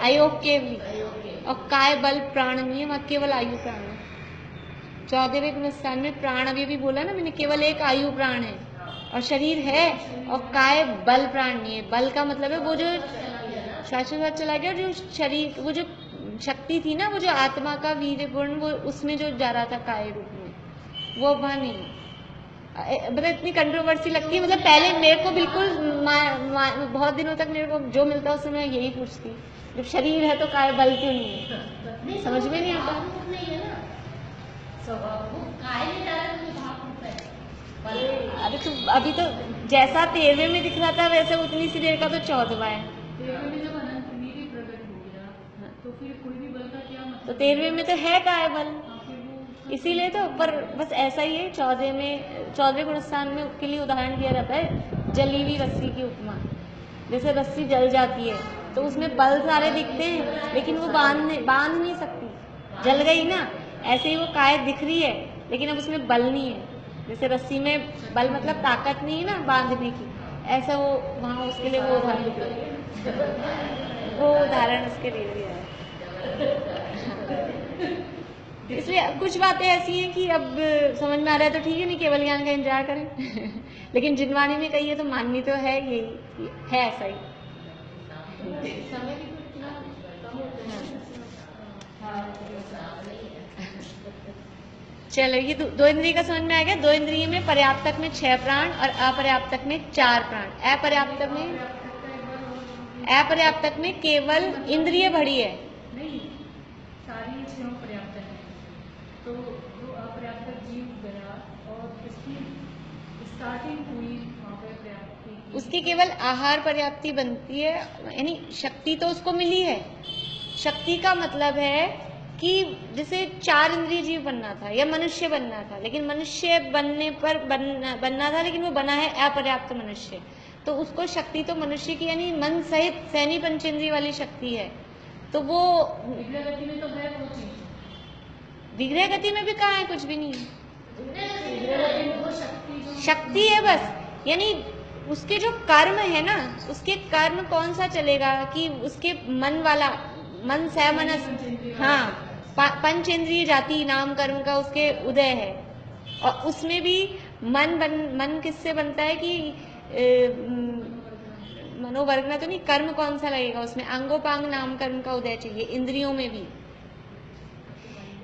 अयोग केवली, और काय बल प्राण नहीं है, वहाँ केवल आयु प्राण है। 14वें गुणस्थान में प्राण अभी भी बोला ना मैंने, केवल एक आयु प्राण है और शरीर है, और काय बल प्राण नहीं है। बल का मतलब है वो जो श्वासोच्छ्वास चला गया, जो शरीर, वो जो शक्ति थी ना, वो जो आत्मा का वीर्य गुण, वो उसमें जो जा रहा था काय रूप में, वो वहाँ नहीं। मतलब इतनी कंट्रोवर्सी लगती है, मतलब पहले मेरे को बिल्कुल बहुत दिनों तक मेरे को जो मिलता है उससे मैं यही पूछती, जब शरीर है तो काय बल क्यों नहीं है, समझ में नहीं आता। अभी तो जैसा 13वें में दिख रहा था वैसे उतनी सी देर का तो 14वां है, तो फिर कोई भी बल का क्या मतलब, तो 13वें में तो है काय बल, इसीलिए तो। पर बस ऐसा ही है, 14वें गुणस्थान में के लिए उदाहरण दिया जाता है जली हुई रस्सी की उपमा, जैसे रस्सी जल जाती है तो उसमें बल सारे दिखते हैं, लेकिन वो बांध नहीं सकती, जल गई ना, ऐसे ही वो काय दिख रही है लेकिन अब उसमें बल नहीं है। जैसे रस्सी में बल मतलब ताकत नहीं है ना बांधने की, ऐसा वो वहाँ उसके लिए वो उदाहरण उसके लिए दिया है। इसलिए कुछ बातें ऐसी हैं कि अब समझ में आ रहा है तो ठीक है, नहीं केवल ज्ञान का इंतजार करें लेकिन जिनवाणी में कही है तो माननी तो है, यही है ऐसा ही। समय भी तो इतना कम होता है। चलो ये दो इंद्रिय का समझ में आ गया। दो इंद्रिय में पर्याप्तक में 6 प्राण और अपर्याप्तक में 4 प्राण। अपर्याप्तक में केवल इंद्रिय भरी है। नहीं, सारी छह पर्याप्त है, तो जो अपर्याप्त जीव गया और इसकी स्टार्टिंग हुई वहाँ पे पर्याप्ति की। उसकी केवल आहार पर्याप्ति बनती है, यानी शक्ति तो उसको मिली है। शक्ति का मतलब है कि जैसे 4 इंद्रिय जीव बनना था या मनुष्य बनना था, लेकिन मनुष्य बनने पर बनना था, लेकिन वो बना है अपर्याप्त मनुष्य, तो उसको शक्ति तो मनुष्य की यानी मन सहित सैनी पंचेंद्रिय वाली शक्ति है। तो वो विग्रह गति में तो है वो चीज, विग्रह गति में भी कहाँ है, कुछ भी नहीं है। विग्रह गति में वो शक्ति है बस, यानी उसके जो कर्म है ना, उसके कर्म कौन सा चलेगा कि उसके मन वाला, मन से मनस, हाँ, पंचेंद्रिय जाति नाम कर्म का उसके उदय है। और उसमें भी मन किससे बनता है कि मनोवर्गना तो नहीं, कर्म कौन सा लगेगा उसमें, अंगोपांग नाम कर्म का उदय चाहिए। इंद्रियों में भी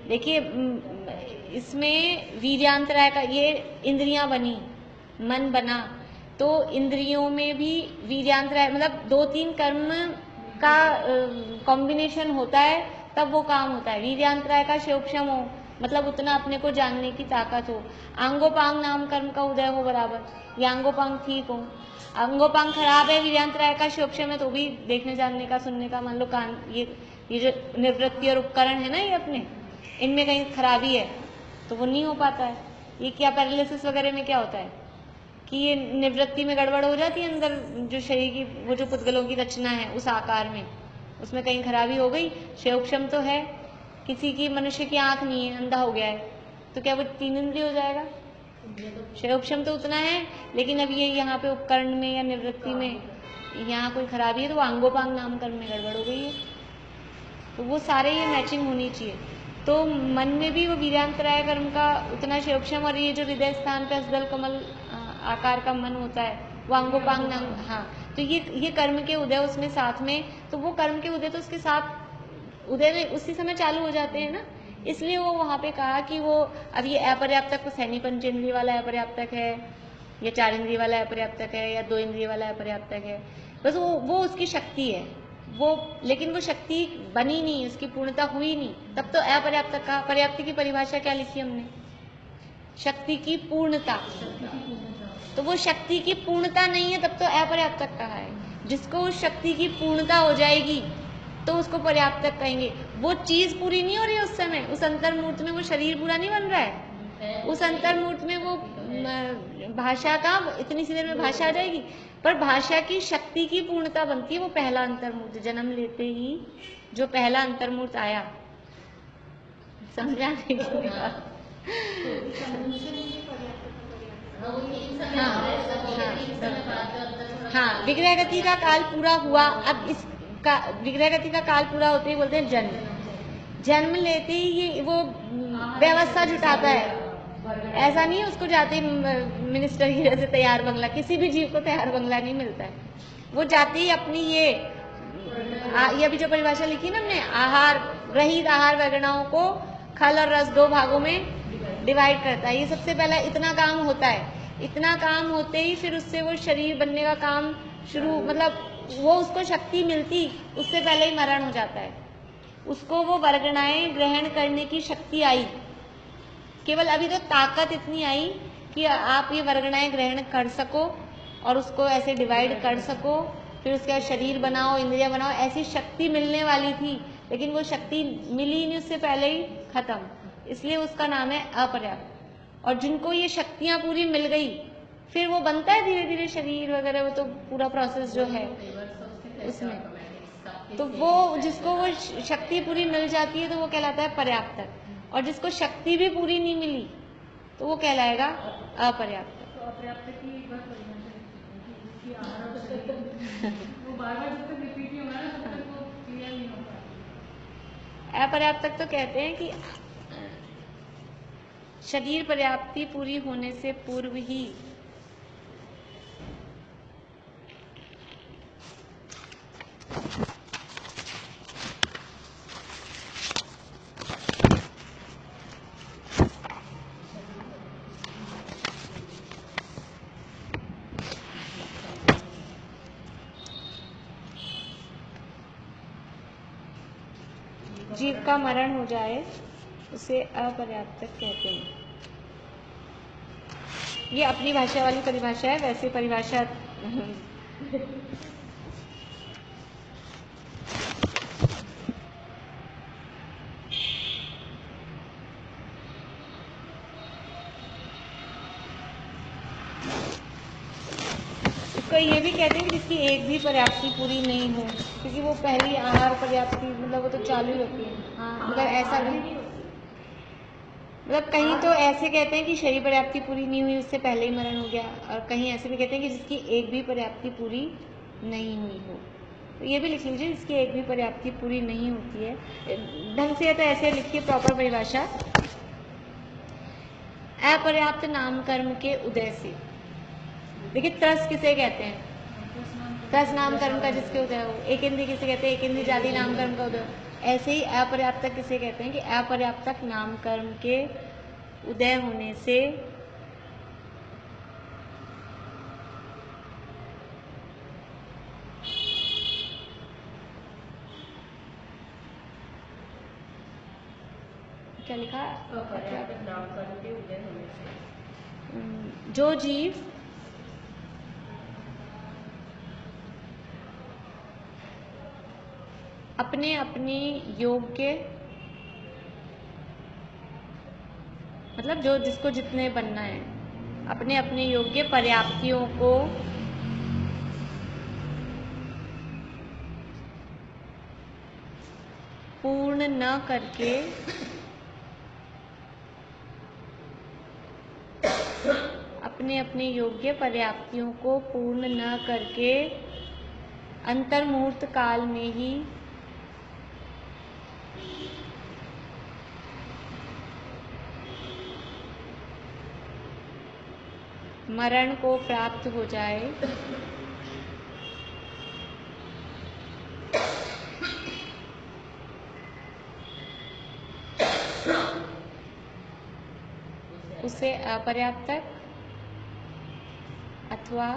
देखिए, इसमें वीर्यांतराय का, ये इंद्रियां बनी, मन बना, तो इंद्रियों में भी वीर्यांतराय मतलब 2-3 कर्म का कॉम्बिनेशन होता है, तब वो काम होता है। वीर्यांतराय का शिवक्षम हो, मतलब उतना अपने को जानने की ताकत हो। आंगोपांग नाम कर्म का उदय हो बराबर, या आंगोपांग ठीक हो। अंगोपांग खराब है, वीर्यांतराय का शिवक्षम है, तो भी देखने जानने का, सुनने का, मान लो कान, ये जो निवृत्ति और उपकरण है ना, ये अपने, इनमें कहीं खराबी है तो वो नहीं हो पाता है। ये क्या पैरालिसिस वगैरह में क्या होता है कि ये निवृत्ति में गड़बड़ हो जाती है, अंदर जो शरीर की वो जो पुद्गलों की रचना है उस आकार में, उसमें कहीं खराबी हो गई। क्षयोक्षम तो है, किसी की, मनुष्य की आंख नहीं है, अंधा हो गया है, तो क्या वो 3 इंद्रिय हो जाएगा? क्षयोक्षम तो उतना है, लेकिन अब ये यहाँ पे उपकरण में या निवृत्ति में यहाँ कोई खराबी है, तो वो अंगोपांग नाम कर्म में गड़बड़ हो गई है। तो वो सारे ये मैचिंग होनी चाहिए। तो मन में भी वो वीर्यांतराय कर्म का उतना क्षयोक्षम, और ये जो हृदय स्थान पे असदल कमल आकार का मन होता है, वो अंगोपांग नाम, हाँ, तो ये कर्म के उदय उसमें साथ में, तो वो कर्म के उदय तो उसके साथ उदय में उसी समय चालू हो जाते हैं ना, इसलिए वो वहाँ पे कहा कि वो अब ये अपर्याप्तक, सैनी पंचेंद्रिय वाला अपर्याप्तक है, या 4 इंद्रिय वाला अपर्याप्तक है, या 2 इंद्रिय वाला अपर्याप्तक है, बस वो उसकी शक्ति है वो, लेकिन वो शक्ति बनी नहीं, उसकी पूर्णता हुई नहीं, तब तो अपर्याप्तक का। पर्याप्ति की परिभाषा क्या लिखी हमने? शक्ति की पूर्णता। तो वो शक्ति की पूर्णता नहीं है, तब तो अपर्याप्तक कहा है। जिसको उस शक्ति की पूर्णता हो जाएगी तो उसको पर्याप्तक कहेंगे। वो चीज पूरी नहीं हो रही है उस समय, उस अंतर्मूर्त में वो शरीर पूरा नहीं बन रहा है, उस अंतर्मूर्त में वो भाषा का, इतनी सी देर में भाषा आ जाएगी, पर भाषा की शक्ति की पूर्णता बनती है वो पहला अंतर्मूर्त, जन्म लेते ही जो पहला अंतर्मूर्त आया। समझा नहीं? हाँ, विग्रह गति का काल पूरा हुआ। अब इसका विग्रह गति का काल पूरा होते ही बोलते हैं जन्म। जन्म लेते ही ये वो व्यवस्था जुटाता है, ऐसा नहीं है उसको जाते मिनिस्टर की जैसे तैयार बंगला, किसी भी जीव को तैयार बंगला नहीं मिलता है। वो जाते ही अपनी ये अभी जो परिभाषा लिखी ना हमने, आहार रहित आहार वैगणाओं को खल और रस 2 भागों में डिवाइड करता है। ये सबसे पहला इतना काम होता है। इतना काम होते ही फिर उससे वो शरीर बनने का काम शुरू, मतलब वो उसको शक्ति मिलती उससे पहले ही मरण हो जाता है। उसको वो वर्गणाएं ग्रहण करने की शक्ति आई, केवल अभी तो ताकत इतनी आई कि आप ये वर्गणाएं ग्रहण कर सको और उसको ऐसे डिवाइड कर सको, फिर उसके बाद शरीर बनाओ, इंद्रिया बनाओ, ऐसी शक्ति मिलने वाली थी, लेकिन वो शक्ति मिली नहीं, उससे पहले ही खत्म, इसलिए उसका नाम है अपर्याप्त। और जिनको ये शक्तियां पूरी मिल गई फिर वो बनता है धीरे धीरे शरीर वगैरह, वो तो पूरा प्रोसेस जो है उसमें, तो वो जिसको वो शक्ति पूरी मिल जाती है तो वो कहलाता है पर्याप्त, और जिसको शक्ति भी पूरी नहीं मिली तो वो कहलाएगा अपर्याप्त। तो अपर्याप्त की एक बार वो बार-बार जब तक रिपीट नहीं होगा ना तब तक वो क्लियर नहीं हो पाएगा। अपर्याप्त तो कहते हैं कि शरीर पर्याप्ति पूरी होने से पूर्व ही जीव का मरण हो जाए उसे अपर्याप्तक कहते हैं। ये अपनी भाषा वाली परिभाषा है, वैसे परिभाषा इसको ये भी कहते हैं कि जिसकी एक भी पर्याप्ति पूरी नहीं हो, क्योंकि वो पहली आहार पर्याप्ति मतलब वो तो चालू रहती है। हाँ, मतलब ऐसा भी मतलब कहीं तो ऐसे कहते हैं कि शरीर पर्याप्ति पूरी नहीं हुई उससे पहले ही मरण हो गया, और कहीं ऐसे भी कहते हैं कि जिसकी एक भी पर्याप्ति पूरी नहीं हुई हो। तो ये भी लिख लीजिए, जिसकी एक भी पर्याप्ति पूरी नहीं होती है। ढंग से तो ऐसे लिखिए प्रॉपर परिभाषा। अपर्याप्त नामकर्म के उदय से, देखिए त्रस किसे कहते हैं? त्रस नामकर्म का जिसके उदय हो। एक इंद्रिय किसे कहते हैं? एक इंद्रिय जाति नामकर्म का उदय। ऐसे ही अपर्याप्तक किसे कहते हैं? कि अपर्याप्तक नामकर्म के उदय होने से क्या लिखा? अपर्याप्तक नामकर्म के उदय होने से जो जीव अपने अपने योग्य, मतलब जो जिसको जितने बनना है, अपने अपने योग्य पर्याप्तियों को पूर्ण न करके अपने अपने योग्य पर्याप्तियों को पूर्ण न करके अंतर्मुहूर्त काल में ही मरण को प्राप्त हो जाए, उसे अपर्याप्तक अथवा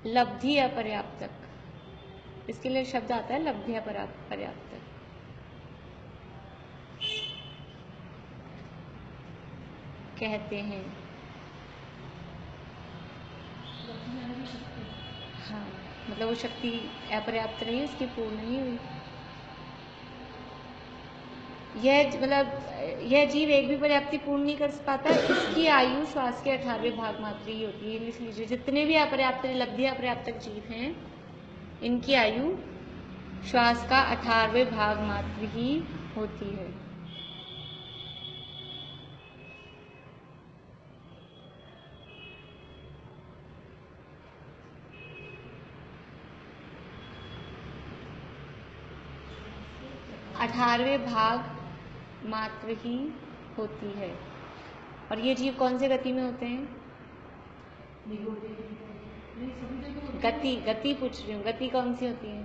लब्धि अपर्याप्तक, इसके लिए शब्द आता है लब्धि अपर्याप्तक, कहते हैं। हाँ, मतलब वो शक्ति अपर्याप्त रही, उसकी पूर्ण नहीं हुई। यह जीव एक भी पर्याप्ति पूर्ण नहीं कर पाता, इसकी आयु श्वास के 18वें भाग मात्र ही होती है। लिख लीजिए, जितने भी अपर्याप्त लब्धि अपर्याप्तक जीव हैं, इनकी आयु श्वास का 18वें भाग मात्र ही होती है। अठारहवें भाग मात्र ही होती है। और ये जीव कौन से गति में होते हैं? गति पूछ रही हूँ, गति कौन सी होती है?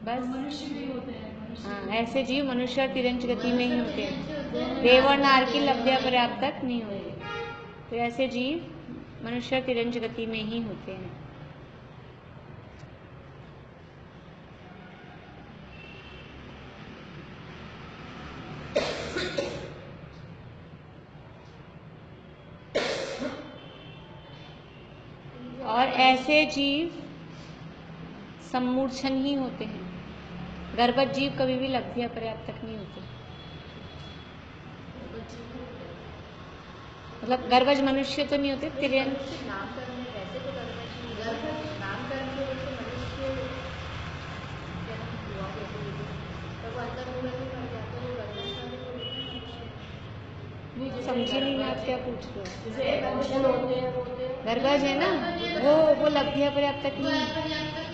बस मनुष्य भी होते हैं। हाँ, ऐसे जीव मनुष्य और तिरंज गति में ही होते हैं। देव और नार की लब्धि अपर्याप्तक नहीं होती, तो ऐसे जीव मनुष्य और तिरंज गति में ही होते हैं। और ऐसे जीव सम्मूर्छन ही होते हैं। गर्भज जीव कभी भी लब्धि अपर्याप्तक नहीं होते। मतलब गर्भज मनुष्य तो नहीं होते, तिरंज नामकर्म में वैसे तो नामकर्म में जैसे मनुष्य हुआ कैसे, तब अंतर्मुहूर्त में मर जाते, वो गर्भज वाले को लेते हैं मनुष्य। समझी नहीं मैं आप क्या पूछ रहे हो। जैसे emotion होते हैं गर्भज है ना, वो लब्ध्या पर्याप्तक नहीं है।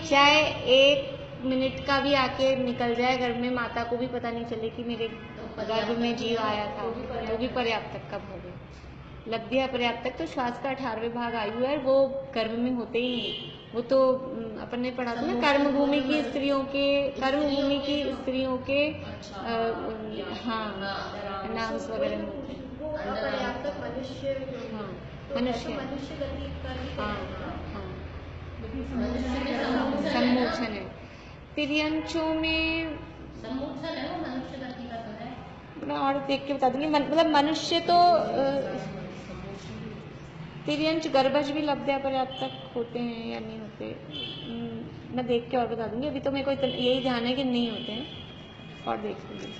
चाहे 1 मिनट का भी आके निकल जाए गर्भ में, माता को भी पता नहीं चले कि मेरे गर्भ में जीव आया था, तो भी पर्याप्तक कब हो गए। लब्ध्या पर्याप्तक तो श्वास का 18वें भाग आयु है, वो गर्भ में होते ही नहीं। वो तो अपन ने पढ़ा था ना, कर्मभूमि की स्त्रियों के हाँ नाम्स वगैरह में होते हैं। वो अपर्याप्तक मनुष्य हाँ तो मनुष्य मनुष्य गति का भी हाँ हाँ सम्मोचन सम्मोचन है। तिर्यंचों में सम्मोचन है, वो मनुष्य गति का तो है। मैं और देख के बता दूंगी। मतलब मनुष्य तो तिर्यंच गर्भज भी लब्ध्या पर्याप्तक होते हैं या नहीं होते, मैं देख के और बता दूंगी। अभी तो मेरे को यही ध्यान है कि नहीं होते हैं, और देख लूंगी।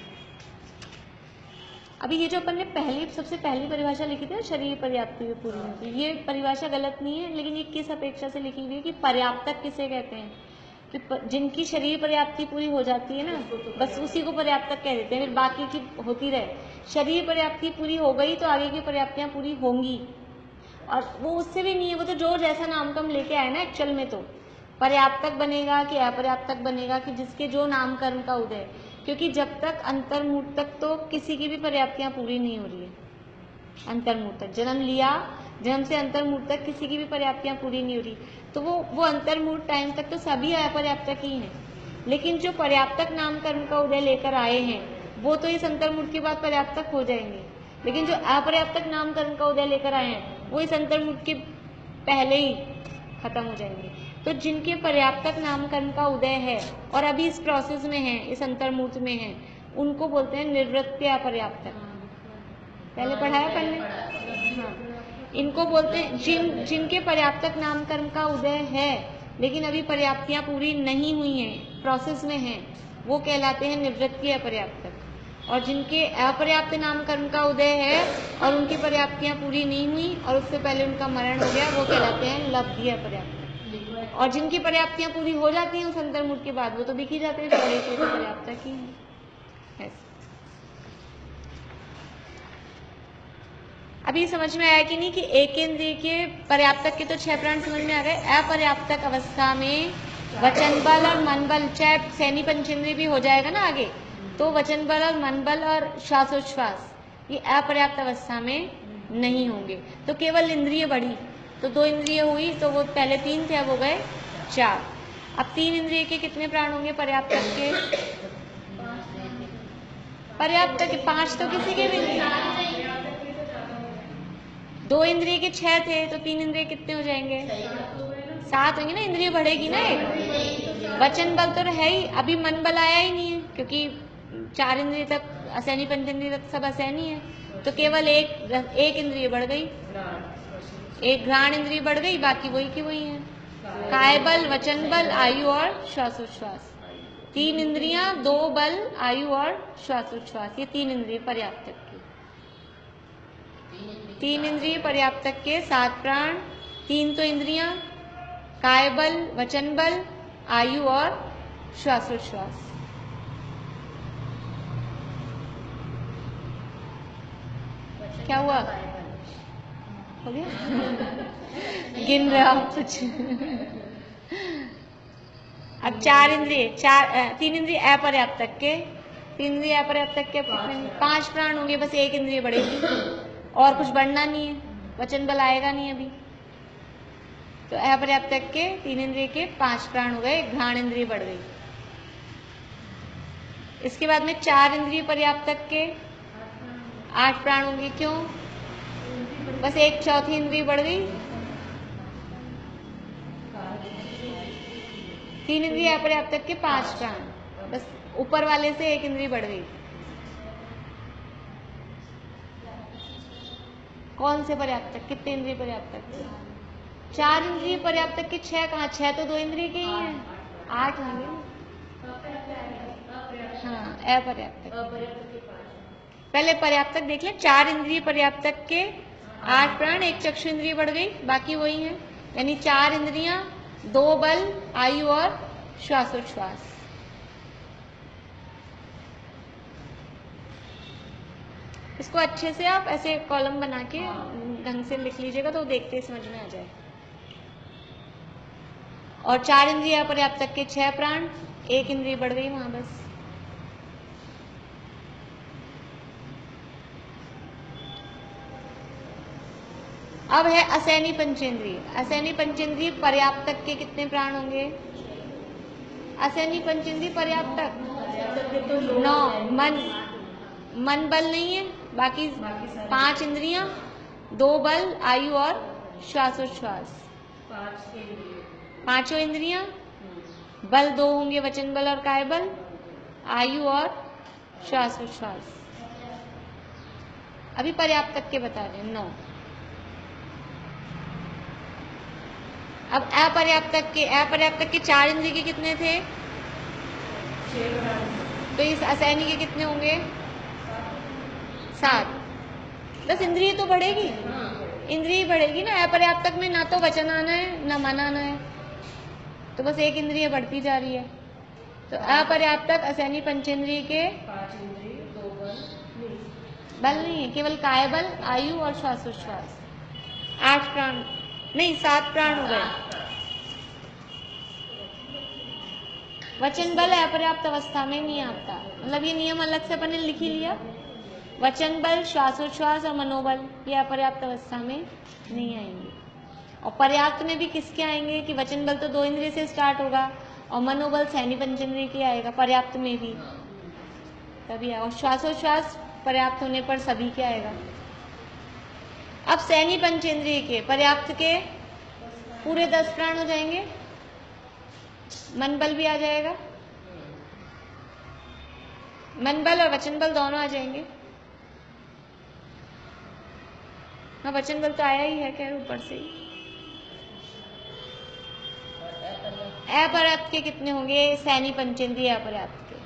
अभी ये जो अपन ने सबसे पहली परिभाषा लिखी थी ना, शरीर पर्याप्ति में पूरी होती, ये परिभाषा गलत नहीं है, लेकिन ये किस अपेक्षा से लिखी हुई है कि पर्याप्तक किसे कहते हैं, कि जिनकी शरीर पर्याप्ति पूरी हो जाती है ना, बस उसी को पर्याप्तक कह देते हैं, फिर बाकी की होती रहे। शरीर पर्याप्ति पूरी हो गई तो आगे की पर्याप्तियां पूरी होंगी, और वो उससे भी नहीं है, वो तो जो जैसा नामकरण लेके आए ना एक्चुअल में, तो पर्याप्तक बनेगा कि अपर्याप्तक बनेगा, कि जिसके जो नामकरण का उदय, क्योंकि जब तक अंतर्मुहूर्त तक तो किसी की भी पर्याप्तियां पूरी नहीं हो रही है। अंतर्मुहूर्त तक जन्म लिया, जन्म से अंतर्मुहूर्त तक किसी की भी पर्याप्तियां पूरी नहीं हो रही, तो वो अंतर्मुहूर्त टाइम तक तो सभी अपर्याप्तक ही हैं। लेकिन जो पर्याप्तक नामकरण का उदय लेकर आए हैं, वो तो इस अंतर्मुहूर्त के बाद पर्याप्तक हो जाएंगे, लेकिन जो अपर्याप्तक नामकरण का उदय लेकर आए हैं, वो इस अंतर्मुहूर्त के पहले ही खत्म हो जाएंगे। तो जिनके पर्याप्तक नामकरण का उदय है और अभी इस प्रोसेस में है, इस अंतर्मुहूर्त में है, उनको बोलते हैं निवृत्ति अपर्याप्तक। पहले पढ़ाया अपन ने, हाँ। इनको बोलते हैं जिनके पर्याप्तक नामकरण का उदय है लेकिन अभी पर्याप्तियां पूरी नहीं हुई हैं, प्रोसेस में हैं, वो कहलाते हैं निवृत्ति अपर्याप्तक। और जिनके अपर्याप्त नामकरण का उदय है और उनकी पर्याप्तियां पूरी नहीं हुई और उससे पहले उनका मरण हो गया, वो कहलाते हैं लब्धि अपर्याप्तक। और जिनकी पर्याप्तियां पूरी हो जाती हैं उस अंतर्मुहूर्त के बाद, वो तो दिख ही जाते हैं, थोड़े से पर्याप्तक ही है। अभी समझ में आया कि नहीं कि एक इंद्रिय के पर्याप्तक के तो 6 प्राण समझ में आ गए। अपर्याप्तक अवस्था में वचन बल और मन बल, चाहे सैनी पंचेंद्रिय भी हो जाएगा ना आगे, तो वचन बल और मन बल और श्वासोच्छ्वास ये अपर्याप्त अवस्था में नहीं होंगे। तो केवल इंद्रिय बढ़ी, तो 2 इंद्रिय हुई, तो वो पहले 3 थे, अब हो गए 4। अब 3 इंद्रिय के कितने प्राण होंगे पर्याप्तक के? पर्याप्तक के 5 तो किसी के भी नहीं। 2 इंद्रिय के 6 थे, तो 3 इंद्रिय कितने हो जाएंगे? 7 होंगे ना, इंद्रिय बढ़ेगी ना एक। वचन बल तो है ही, अभी मन बल आया ही नहीं है, क्योंकि 4 इंद्रिय तक असैनी पंचेंद्रिय तक सब असैनी है, तो केवल एक इंद्रिय बढ़ गई, एक घ्राण इंद्रिय बढ़ गई, बाकी वही की वही है। काय बल, वचन बल, आयु और श्वासोच्छ्वास, 3 इंद्रियां, 2 बल, आयु और श्वासोच्छ्वास, ये 3 इंद्रिय पर्याप्तक की। 3 इंद्रिय पर्याप्तक के 7 प्राण, 3 तो इंद्रियां, काय बल, वचन बल, आयु और श्वासोच्छ्वास। क्या हुआ? हो गया? गिन रहे आप कुछ? अब 4 इंद्रिय, 3 इंद्रिय अपर्याप्तक के, 3 इंद्रिय अपर्याप्तक के 5 प्राण होंगे, बस 1 इंद्रिय बढ़ेगी, और कुछ बढ़ना नहीं है, वचन बल आएगा नहीं अभी, तो अपर्याप्तक के 3 इंद्रिय के 5 प्राण हो गए, घ्राण इंद्रिय बढ़ गई। इसके बाद में 4 इंद्रिय पर्याप्तक के 8 प्राण होंगे, क्यों? बस 1/4 इंद्रिय बढ़ गई। 3 इंद्रिय अपर्याप्तक के 5 प्राण, बस ऊपर वाले से 1 इंद्रिय बढ़ गई। कौन से पर्याप्तक? कितने इंद्रिय पर्याप्तक? 4 इंद्रिय पर्याप्तक के 6 कहाँ? 6 तो 2 इंद्रिय के ही हैं, 8 होंगे। हाँ, अपर्याप्तक। पहले पर्याप्तक देख लें, 4 इंद्रिय पर्याप्तक के 8 प्राण, 1 चक्षु इंद्रिय बढ़ गई, बाकी वही है, यानी 4 इंद्रियां, 2 बल, आयु और श्वासोच्छ्वास। इसको अच्छे से आप ऐसे कॉलम बना के ढंग से लिख लीजिएगा तो देखते ही समझ में आ जाए। और 4 इंद्रिय अपर्याप्तक के 6 प्राण, 1 इंद्रिय बढ़ गई वहां बस। अब है असैनी पंचेंद्रिय। असैनी पंचेंद्रिय पर्याप्तक के कितने प्राण होंगे? असैनी पंचेंद्रिय पर्याप्तक 9। मन बल नहीं है, बाकी 5 इंद्रियां, 2 बल, आयु और श्वासोच्छ्वास। 5 इंद्रियां, बल 2 होंगे, वचन बल और काय बल, आयु और श्वासोच्छ्वास। अभी पर्याप्तक के बता रहे हैं 9। अब अपर्याप्तक के 4 इंद्रिय के कितने थे? 6। तो इस असैनी के कितने होंगे? 7। 10 इंद्रिय तो बढ़ेगी, इंद्रिय बढ़ेगी ना। अपर्याप्तक में ना तो वचन आना है ना मन आना है, तो बस 1 इंद्रिय बढ़ती जा रही है। तो अपर्याप्तक असैनी पंचेंद्रिय के 5 इंद्रिय, 2 बल नहीं है, केवल काय बल, आयु और श्वासोच्छ्वास। 8 प्राण नहीं, 7 प्राण हो गए। वचन बल अपर्याप्त अवस्था में नहीं आता, मतलब ये नियम अलग से अपन ने लिख ही लिया। वचन बल, श्वासोच्छ्वास और मनोबल ये अपर्याप्त अवस्था में नहीं आएंगे। और पर्याप्त में भी किसके आएंगे कि वचन बल तो 2 इंद्रिय से स्टार्ट होगा और मनोबल सैनी पंचेंद्रिय के आएगा पर्याप्त में भी, तभी आएगा। और श्वासोच्छ्वास पर्याप्त होने पर सभी के आएगा। अब सैनी पंचेंद्रिय के पर्याप्त के पूरे 10 प्राण हो जाएंगे, मन बल भी आ जाएगा, मन बल और वचन बल दोनों आ जाएंगे। हाँ, वचन बल तो आया ही है, खैर ऊपर से ही। अपर्याप्त के कितने होंगे? सैनी पंचेंद्रिय अपर्याप्त के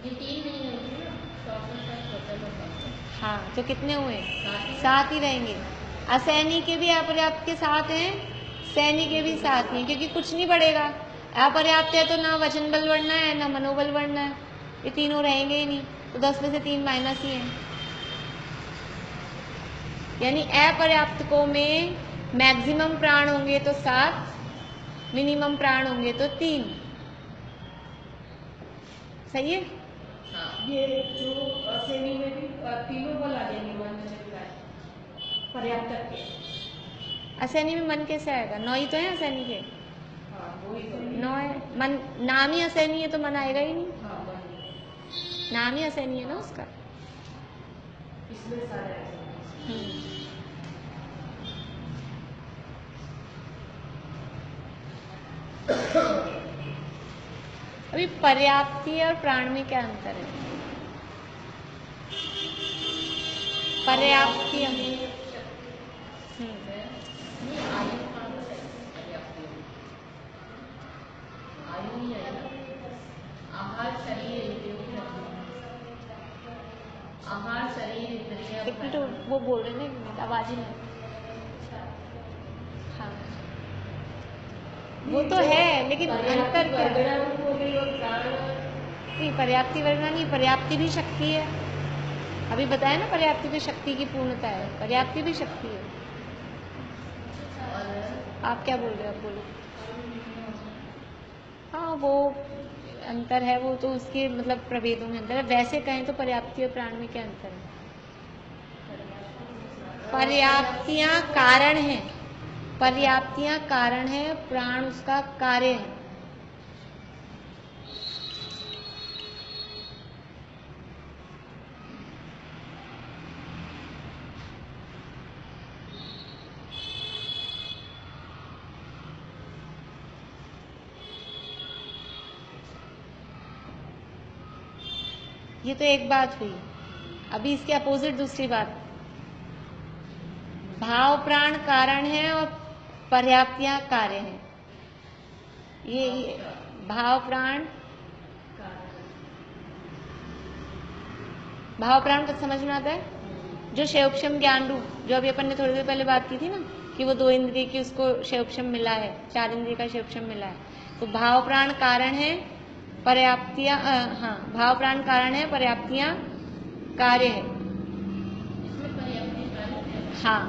ये 3 नहीं होंगे ना, श्वासोच्छ्वास, वचन और कर्म। हाँ, तो कितने हुए? 7 ही रहेंगे। असैनी के भी अपर्याप्त के 7 हैं, सैनी के भी 7 हैं, क्योंकि कुछ नहीं बढ़ेगा। अपर्याप्त है तो ना वचन बल बढ़ना है ना मनोबल बढ़ना है, ये तीनों रहेंगे ही नहीं, तो 10 में से 3 माइनस ही हैं। यानी अपर्याप्तकों में मैक्सिमम प्राण होंगे तो 7, मिनिमम प्राण होंगे तो 3। सही है? ये जो असैनी में भी तीनों बल आ जाएंगे, मन, वचन, काय, पर्याप्तक के। असैनी में मन कैसे आएगा? 9 ही तो है असैनी के। हाँ, वही तो 9 है, मन नाम ही असैनी है तो मन आएगा ही नहीं, हाँ, नाम ही असैनी है ना उसका। इसमें सारे अभी पर्याप्ति और प्राण में क्या अंतर है? पर्याप्ति नहीं, आयु कहाँ पर है? पर्याप्त में आयु नहीं आएगा। आहार शरीर इंद्रियों की रचना, आहार शरीर इंद्रिय। एक मिनट, वो बोल रहे ना, आवाज ही नहीं। हाँ, वो तो है, लेकिन अंतर क्या है? नहीं, पर्याप्ति वर्णना नहीं, पर्याप्ति भी शक्ति है। अभी बताया ना, पर्याप्ति भी शक्ति की पूर्णता है, पर्याप्ति भी शक्ति है। आप क्या बोल रहे हो? आप बोलो। हाँ, वो अंतर है, वो तो उसके मतलब प्रभेदों में अंतर है। वैसे कहें तो पर्याप्ति और प्राण में क्या अंतर है? पर्याप्तियां कारण है, पर्याप्तियां कारण है, प्राण उसका कार्य है। ये तो एक बात हुई। अभी इसके अपोजिट दूसरी बात, भाव प्राण कारण है और पर्याप्तियां कार्य है। ये भाव प्राण तो समझ में आता है, जो शैवक्षम ज्ञान रूप, जो अभी अपन ने थोड़ी देर पहले बात की थी ना, कि वो 2 इंद्रिय की उसको शैवक्षम मिला है, 4 इंद्रिय का शैवक्षम मिला है। तो भाव प्राण कारण है, पर्याप्तियां, हाँ, भाव प्राण कारण है, पर्याप्तियां कार्य है। हाँ,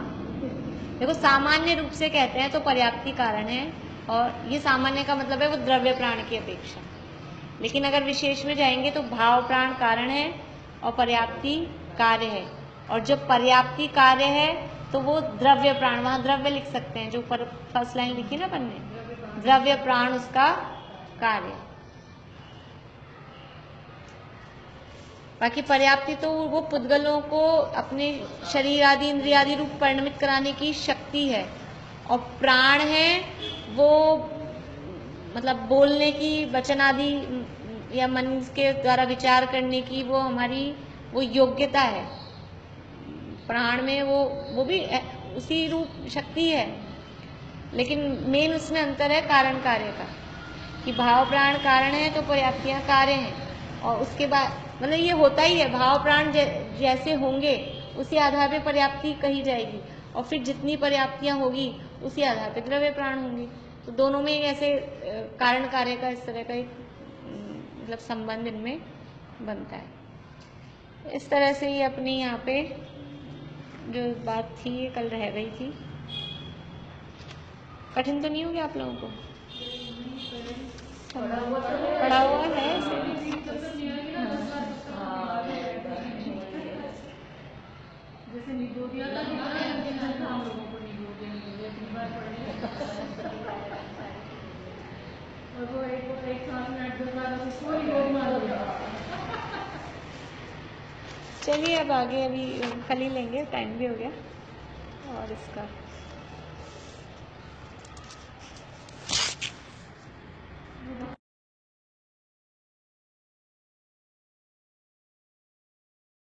देखो सामान्य रूप से कहते हैं तो पर्याप्ति कारण है, और ये सामान्य का मतलब है वो द्रव्य प्राण की अपेक्षा। लेकिन अगर विशेष में जाएंगे तो भाव प्राण कारण है और पर्याप्ति कार्य है। और जब पर्याप्ति कार्य है तो वो द्रव्य प्राण, वहां द्रव्य लिख सकते हैं, जो ऊपर फर्स्ट लाइन लिखी ना अपन ने, द्रव्य प्राण उसका कार्य। बाकी पर्याप्ति तो वो पुद्गलों को अपने शरीर आदि इंद्रिय आदि रूप परिणमित कराने की शक्ति है, और प्राण है वो मतलब बोलने की, वचन आदि या मन के द्वारा विचार करने की वो हमारी वो योग्यता है। प्राण में वो भी उसी रूप शक्ति है, लेकिन मेन उसमें अंतर है कारण कार्य का, कि भाव प्राण कारण है तो पर्याप्तियां कार्य हैं। और उसके बाद मतलब ये होता ही है, भाव प्राण जैसे होंगे उसी आधार पे पर्याप्ति कही जाएगी, और फिर जितनी पर्याप्तियां होगी उसी आधार पे द्रव्य प्राण होंगे। तो दोनों में ऐसे कारण कार्य का इस तरह का एक मतलब संबंध इनमें बनता है। इस तरह से ये अपनी यहाँ पे जो बात थी ये कल रह गई थी। कठिन तो नहीं हो गया आप लोगों को? पढ़ा हुआ है जैसे निगोदिया का हम लोगों को निगोदिया इतनी बार पढ़े, और वो एक 7 मिनट 10 बार उसको निगोद मार दिया। चलिए अब आगे अभी कल ही लेंगे, टाइम भी हो गया और इसका